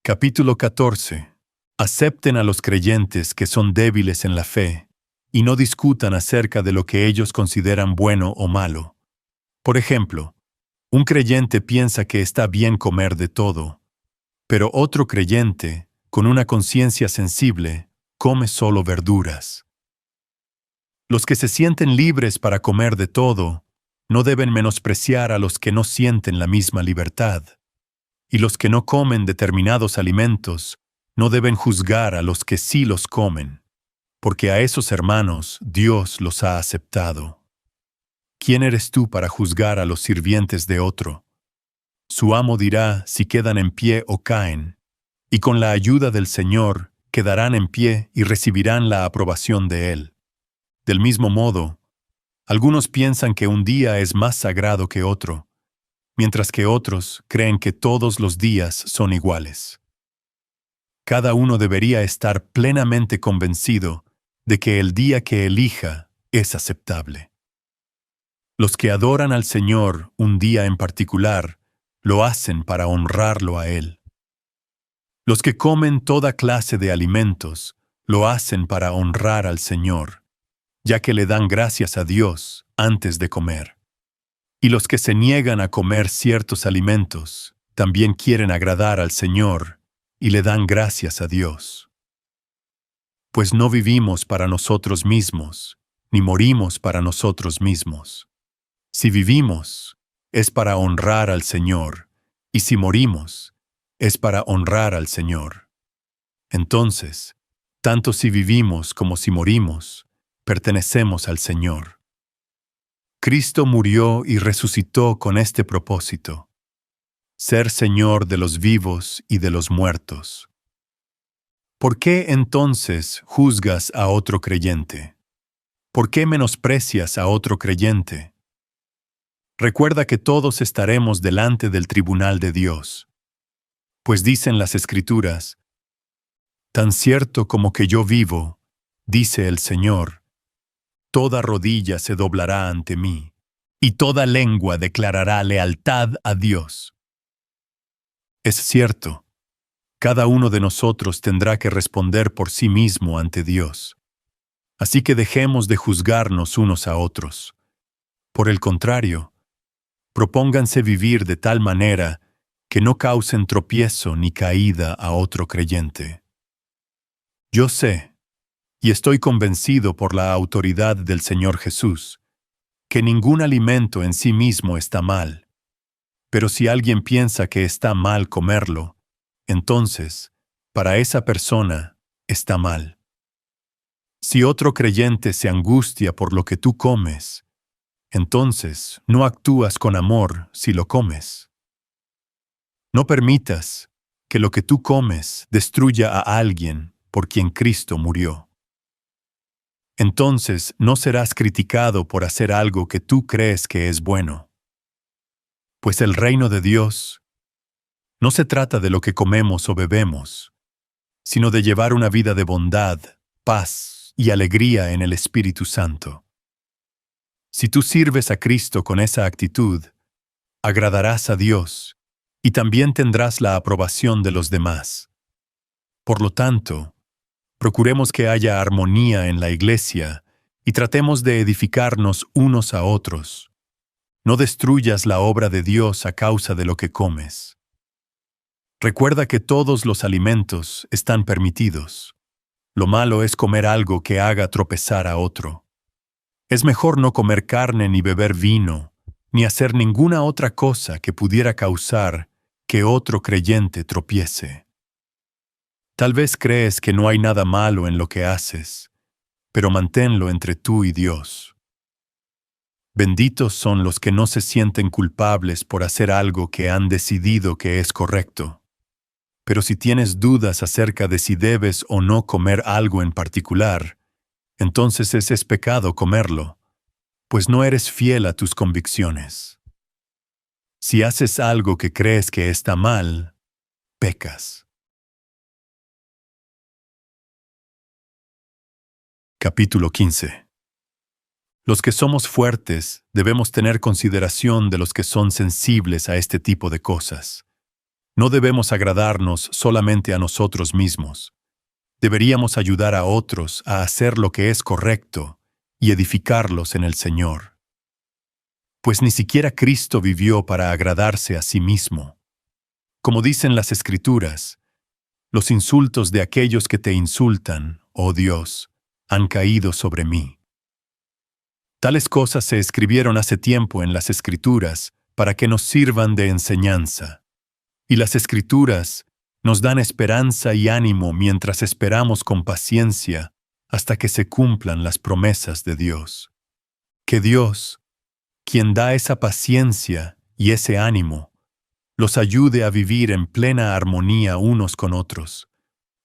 Capítulo 14. Acepten a los creyentes que son débiles en la fe, y no discutan acerca de lo que ellos consideran bueno o malo. Por ejemplo, un creyente piensa que está bien comer de todo, pero otro creyente, con una conciencia sensible, come solo verduras. Los que se sienten libres para comer de todo, no deben menospreciar a los que no sienten la misma libertad. Y los que no comen determinados alimentos, no deben juzgar a los que sí los comen, porque a esos hermanos Dios los ha aceptado. ¿Quién eres tú para juzgar a los sirvientes de otro? Su amo dirá si quedan en pie o caen, y con la ayuda del Señor quedarán en pie y recibirán la aprobación de Él. Del mismo modo, algunos piensan que un día es más sagrado que otro, mientras que otros creen que todos los días son iguales. Cada uno debería estar plenamente convencido de que el día que elija es aceptable. Los que adoran al Señor un día en particular, lo hacen para honrarlo a Él. Los que comen toda clase de alimentos, lo hacen para honrar al Señor, ya que le dan gracias a Dios antes de comer. Y los que se niegan a comer ciertos alimentos, también quieren agradar al Señor y le dan gracias a Dios. Pues no vivimos para nosotros mismos, ni morimos para nosotros mismos. Si vivimos, es para honrar al Señor, y si morimos, es para honrar al Señor. Entonces, tanto si vivimos como si morimos, pertenecemos al Señor. Cristo murió y resucitó con este propósito: ser Señor de los vivos y de los muertos. ¿Por qué entonces juzgas a otro creyente? ¿Por qué menosprecias a otro creyente? Recuerda que todos estaremos delante del tribunal de Dios. Pues dicen las Escrituras: tan cierto como que yo vivo, dice el Señor, toda rodilla se doblará ante mí, y toda lengua declarará lealtad a Dios. Es cierto, cada uno de nosotros tendrá que responder por sí mismo ante Dios. Así que dejemos de juzgarnos unos a otros. Por el contrario, propónganse vivir de tal manera que no causen tropiezo ni caída a otro creyente. Yo sé, y estoy convencido por la autoridad del Señor Jesús, que ningún alimento en sí mismo está mal. Pero si alguien piensa que está mal comerlo, entonces, para esa persona, está mal. Si otro creyente se angustia por lo que tú comes, entonces no actúas con amor si lo comes. No permitas que lo que tú comes destruya a alguien por quien Cristo murió. Entonces no serás criticado por hacer algo que tú crees que es bueno. Pues el reino de Dios no se trata de lo que comemos o bebemos, sino de llevar una vida de bondad, paz y alegría en el Espíritu Santo. Si tú sirves a Cristo con esa actitud, agradarás a Dios y también tendrás la aprobación de los demás. Por lo tanto, procuremos que haya armonía en la iglesia y tratemos de edificarnos unos a otros. No destruyas la obra de Dios a causa de lo que comes. Recuerda que todos los alimentos están permitidos. Lo malo es comer algo que haga tropezar a otro. Es mejor no comer carne ni beber vino, ni hacer ninguna otra cosa que pudiera causar que otro creyente tropiece. Tal vez crees que no hay nada malo en lo que haces, pero manténlo entre tú y Dios. Benditos son los que no se sienten culpables por hacer algo que han decidido que es correcto. Pero si tienes dudas acerca de si debes o no comer algo en particular, entonces ese es pecado comerlo, pues no eres fiel a tus convicciones. Si haces algo que crees que está mal, pecas. Capítulo 15. Los que somos fuertes debemos tener consideración de los que son sensibles a este tipo de cosas. No debemos agradarnos solamente a nosotros mismos. Deberíamos ayudar a otros a hacer lo que es correcto y edificarlos en el Señor. Pues ni siquiera Cristo vivió para agradarse a sí mismo. Como dicen las Escrituras, los insultos de aquellos que te insultan, oh Dios, han caído sobre mí. Tales cosas se escribieron hace tiempo en las Escrituras para que nos sirvan de enseñanza. Y las Escrituras nos dan esperanza y ánimo mientras esperamos con paciencia hasta que se cumplan las promesas de Dios. Que Dios, quien da esa paciencia y ese ánimo, los ayude a vivir en plena armonía unos con otros,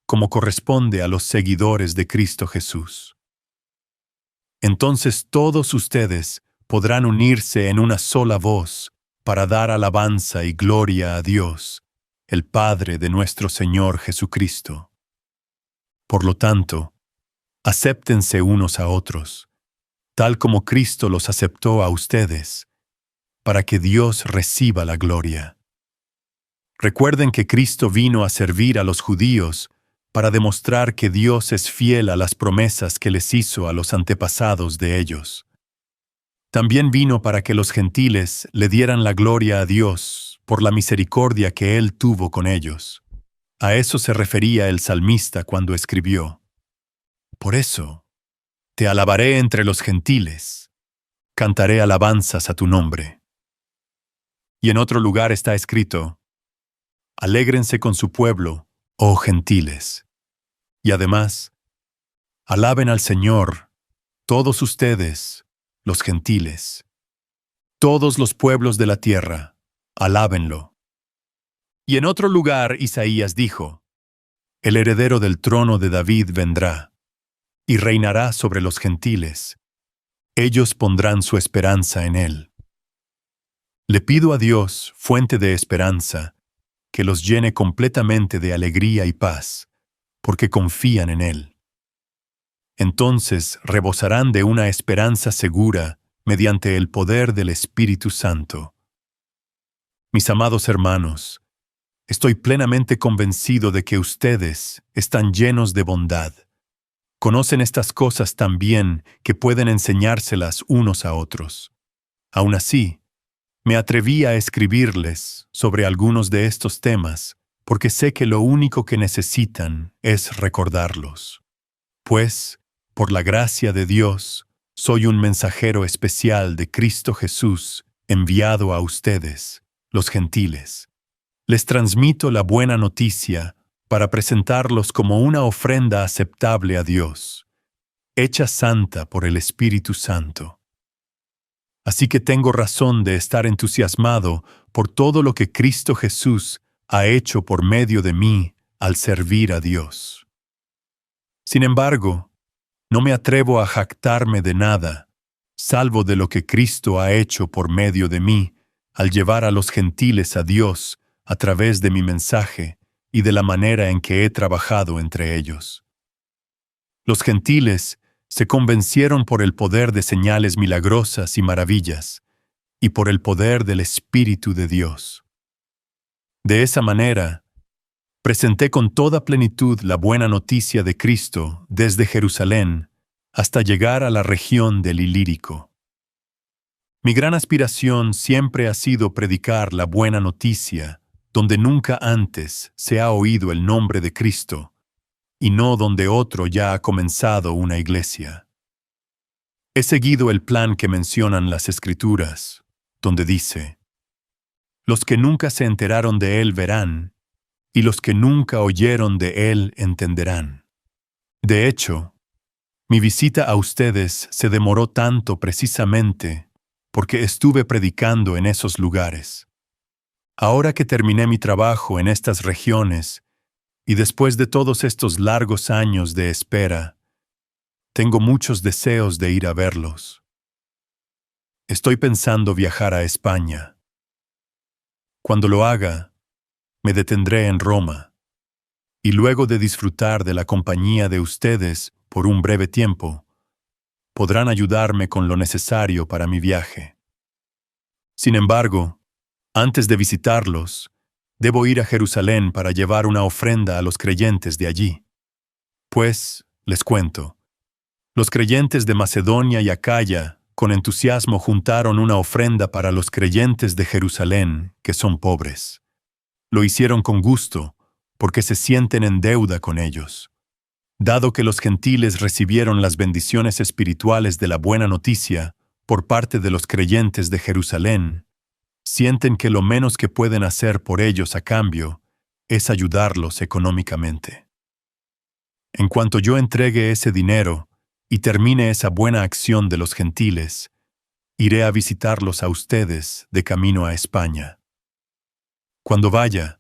como corresponde a los seguidores de Cristo Jesús. Entonces todos ustedes podrán unirse en una sola voz para dar alabanza y gloria a Dios, el Padre de nuestro Señor Jesucristo. Por lo tanto, acéptense unos a otros, tal como Cristo los aceptó a ustedes, para que Dios reciba la gloria. Recuerden que Cristo vino a servir a los judíos para demostrar que Dios es fiel a las promesas que les hizo a los antepasados de ellos. También vino para que los gentiles le dieran la gloria a Dios por la misericordia que Él tuvo con ellos. A eso se refería el salmista cuando escribió: Por eso, te alabaré entre los gentiles, cantaré alabanzas a tu nombre. Y en otro lugar está escrito: Alégrense con su pueblo, oh gentiles. Y además, alaben al Señor, todos ustedes, los gentiles. Todos los pueblos de la tierra, alábenlo. Y en otro lugar Isaías dijo: El heredero del trono de David vendrá, y reinará sobre los gentiles. Ellos pondrán su esperanza en él. Le pido a Dios, fuente de esperanza, que los llene completamente de alegría y paz, porque confían en Él. Entonces rebosarán de una esperanza segura mediante el poder del Espíritu Santo. Mis amados hermanos, estoy plenamente convencido de que ustedes están llenos de bondad. Conocen estas cosas tan bien que pueden enseñárselas unos a otros. Aún así, me atreví a escribirles sobre algunos de estos temas porque sé que lo único que necesitan es recordarlos. Pues, por la gracia de Dios, soy un mensajero especial de Cristo Jesús enviado a ustedes, los gentiles. Les transmito la buena noticia para presentarlos como una ofrenda aceptable a Dios, hecha santa por el Espíritu Santo. Así que tengo razón de estar entusiasmado por todo lo que Cristo Jesús ha hecho por medio de mí al servir a Dios. Sin embargo, no me atrevo a jactarme de nada, salvo de lo que Cristo ha hecho por medio de mí al llevar a los gentiles a Dios a través de mi mensaje y de la manera en que he trabajado entre ellos. Los gentiles se convencieron por el poder de señales milagrosas y maravillas, y por el poder del Espíritu de Dios. De esa manera, presenté con toda plenitud la buena noticia de Cristo desde Jerusalén hasta llegar a la región del Ilírico. Mi gran aspiración siempre ha sido predicar la buena noticia donde nunca antes se ha oído el nombre de Cristo, y no donde otro ya ha comenzado una iglesia. He seguido el plan que mencionan las Escrituras, donde dice: Los que nunca se enteraron de él verán, y los que nunca oyeron de él entenderán. De hecho, mi visita a ustedes se demoró tanto precisamente porque estuve predicando en esos lugares. Ahora que terminé mi trabajo en estas regiones, y después de todos estos largos años de espera, tengo muchos deseos de ir a verlos. Estoy pensando viajar a España. Cuando lo haga, me detendré en Roma, y luego de disfrutar de la compañía de ustedes por un breve tiempo, podrán ayudarme con lo necesario para mi viaje. Sin embargo, antes de visitarlos, debo ir a Jerusalén para llevar una ofrenda a los creyentes de allí. Pues, les cuento, los creyentes de Macedonia y Acaya con entusiasmo juntaron una ofrenda para los creyentes de Jerusalén, que son pobres. Lo hicieron con gusto, porque se sienten en deuda con ellos. Dado que los gentiles recibieron las bendiciones espirituales de la buena noticia por parte de los creyentes de Jerusalén, sienten que lo menos que pueden hacer por ellos a cambio es ayudarlos económicamente. En cuanto yo entregue ese dinero y termine esa buena acción de los gentiles, iré a visitarlos a ustedes de camino a España. Cuando vaya,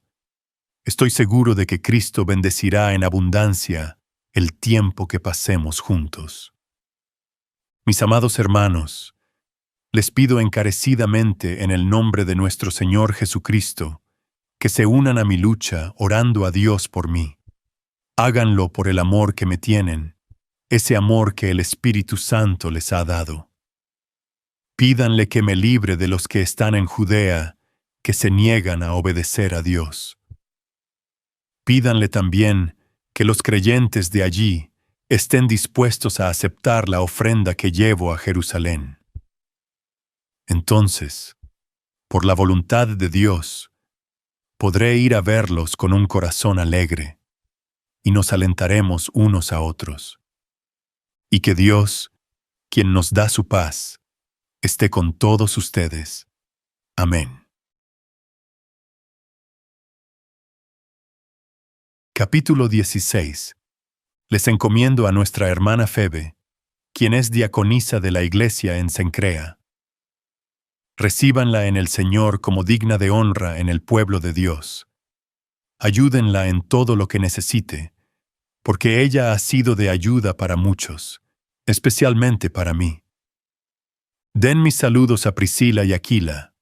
estoy seguro de que Cristo bendecirá en abundancia el tiempo que pasemos juntos. Mis amados hermanos, les pido encarecidamente en el nombre de nuestro Señor Jesucristo que se unan a mi lucha orando a Dios por mí. Háganlo por el amor que me tienen, ese amor que el Espíritu Santo les ha dado. Pídanle que me libre de los que están en Judea, que se niegan a obedecer a Dios. Pídanle también que los creyentes de allí estén dispuestos a aceptar la ofrenda que llevo a Jerusalén. Entonces, por la voluntad de Dios, podré ir a verlos con un corazón alegre, y nos alentaremos unos a otros. Y que Dios, quien nos da su paz, esté con todos ustedes. Amén. Capítulo 16. Les encomiendo a nuestra hermana Febe, quien es diaconisa de la iglesia en Cencrea. Recíbanla en el Señor como digna de honra en el pueblo de Dios. Ayúdenla en todo lo que necesite, porque ella ha sido de ayuda para muchos, especialmente para mí. Den mis saludos a Priscila y Aquila,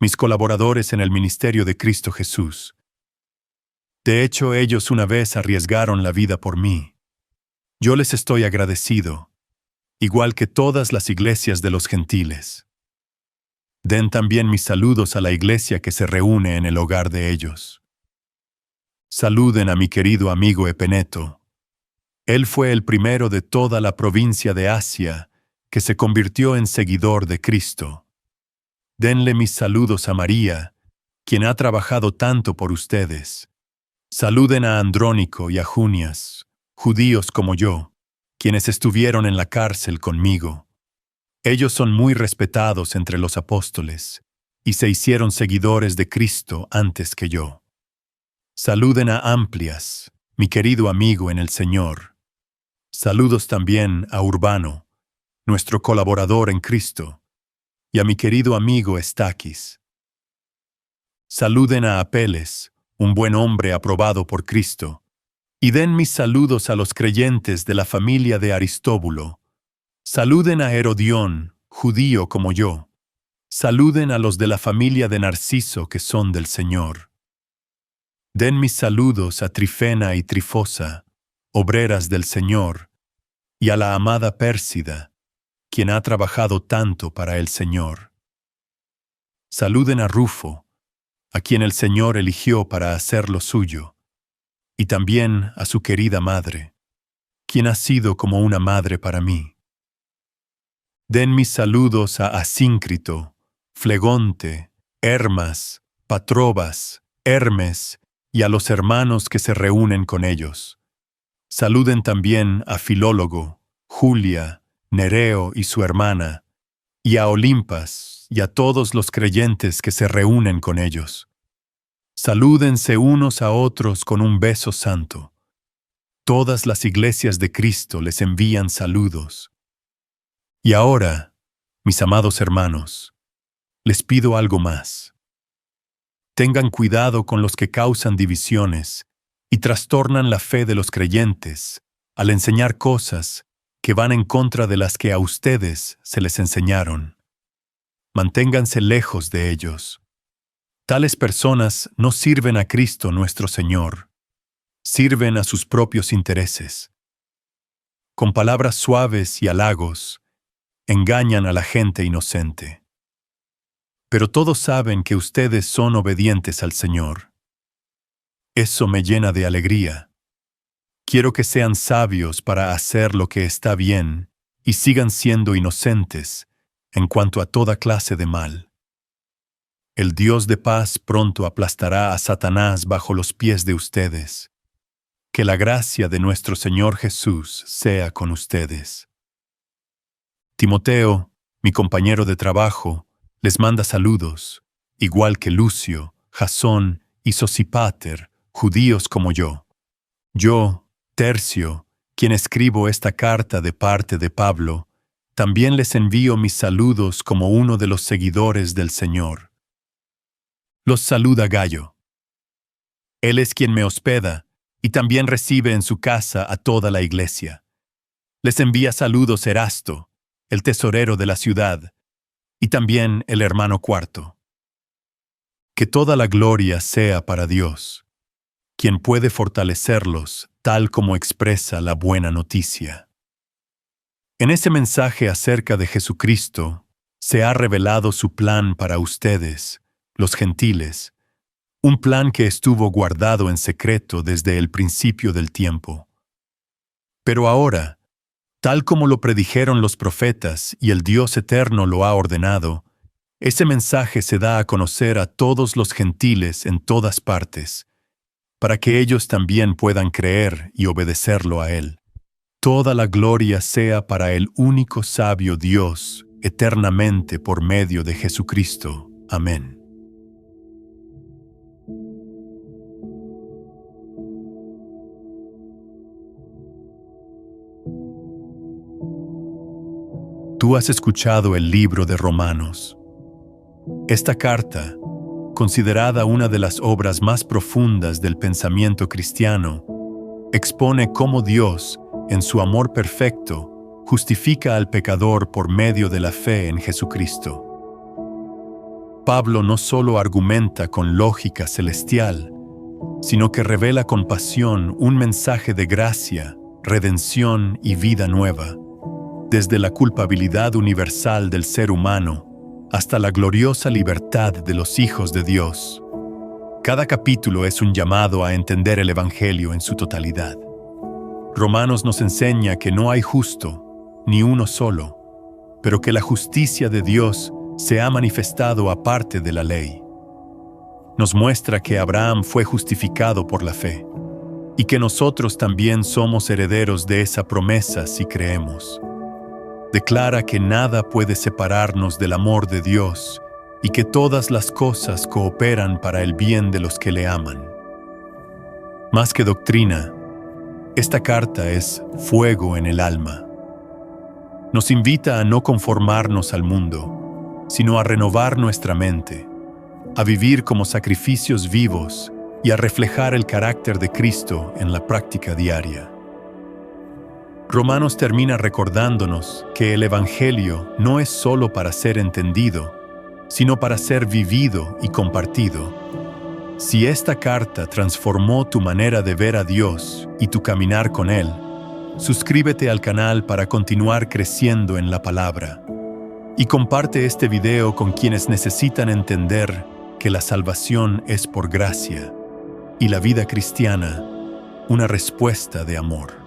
mis colaboradores en el ministerio de Cristo Jesús. De hecho, ellos una vez arriesgaron la vida por mí. Yo les estoy agradecido, igual que todas las iglesias de los gentiles. Den también mis saludos a la iglesia que se reúne en el hogar de ellos. Saluden a mi querido amigo Epeneto. Él fue el primero de toda la provincia de Asia que se convirtió en seguidor de Cristo. Denle mis saludos a María, quien ha trabajado tanto por ustedes. Saluden a Andrónico y a Junias, judíos como yo, quienes estuvieron en la cárcel conmigo. Ellos son muy respetados entre los apóstoles, y se hicieron seguidores de Cristo antes que yo. Saluden a Amplias, mi querido amigo en el Señor. Saludos también a Urbano, nuestro colaborador en Cristo, y a mi querido amigo Estaquis. Saluden a Apeles, un buen hombre aprobado por Cristo, y den mis saludos a los creyentes de la familia de Aristóbulo. Saluden a Herodión, judío como yo. Saluden a los de la familia de Narciso que son del Señor. Den mis saludos a Trifena y Trifosa, obreras del Señor, y a la amada Pérsida, quien ha trabajado tanto para el Señor. Saluden a Rufo, a quien el Señor eligió para hacer lo suyo, y también a su querida madre, quien ha sido como una madre para mí. Den mis saludos a Asíncrito, Flegonte, Hermas, Patrobas, Hermes y a los hermanos que se reúnen con ellos. Saluden también a Filólogo, Julia, Nereo y su hermana, y a Olimpas, y a todos los creyentes que se reúnen con ellos. Salúdense unos a otros con un beso santo. Todas las iglesias de Cristo les envían saludos. Y ahora, mis amados hermanos, les pido algo más. Tengan cuidado con los que causan divisiones y trastornan la fe de los creyentes al enseñar cosas que van en contra de las que a ustedes se les enseñaron. Manténganse lejos de ellos. Tales personas no sirven a Cristo nuestro Señor, sirven a sus propios intereses. Con palabras suaves y halagos, engañan a la gente inocente. Pero todos saben que ustedes son obedientes al Señor. Eso me llena de alegría. Quiero que sean sabios para hacer lo que está bien y sigan siendo inocentes en cuanto a toda clase de mal. El Dios de paz pronto aplastará a Satanás bajo los pies de ustedes. Que la gracia de nuestro Señor Jesús sea con ustedes. Timoteo, mi compañero de trabajo, les manda saludos, igual que Lucio, Jasón y Sosípater, judíos como yo. Yo, Tercio, quien escribo esta carta de parte de Pablo, también les envío mis saludos como uno de los seguidores del Señor. Los saluda Gayo. Él es quien me hospeda y también recibe en su casa a toda la iglesia. Les envía saludos Erasto, el tesorero de la ciudad, y también el hermano Cuarto. Que toda la gloria sea para Dios, quien puede fortalecerlos tal como expresa la buena noticia. En ese mensaje acerca de Jesucristo se ha revelado su plan para ustedes, los gentiles, un plan que estuvo guardado en secreto desde el principio del tiempo. Pero ahora, tal como lo predijeron los profetas y el Dios eterno lo ha ordenado, ese mensaje se da a conocer a todos los gentiles en todas partes, para que ellos también puedan creer y obedecerlo a Él. Toda la gloria sea para el único sabio Dios, eternamente por medio de Jesucristo. Amén. Tú has escuchado el libro de Romanos. Esta carta, considerada una de las obras más profundas del pensamiento cristiano, expone cómo Dios, en su amor perfecto, justifica al pecador por medio de la fe en Jesucristo. Pablo no solo argumenta con lógica celestial, sino que revela con pasión un mensaje de gracia, redención y vida nueva, desde la culpabilidad universal del ser humano hasta la gloriosa libertad de los hijos de Dios. Cada capítulo es un llamado a entender el Evangelio en su totalidad. Romanos nos enseña que no hay justo, ni uno solo, pero que la justicia de Dios se ha manifestado aparte de la ley. Nos muestra que Abraham fue justificado por la fe, y que nosotros también somos herederos de esa promesa si creemos. Declara que nada puede separarnos del amor de Dios y que todas las cosas cooperan para el bien de los que le aman. Más que doctrina, esta carta es fuego en el alma. Nos invita a no conformarnos al mundo, sino a renovar nuestra mente, a vivir como sacrificios vivos y a reflejar el carácter de Cristo en la práctica diaria. Romanos termina recordándonos que el Evangelio no es solo para ser entendido, sino para ser vivido y compartido. Si esta carta transformó tu manera de ver a Dios y tu caminar con Él, suscríbete al canal para continuar creciendo en la palabra. Y comparte este video con quienes necesitan entender que la salvación es por gracia y la vida cristiana una respuesta de amor.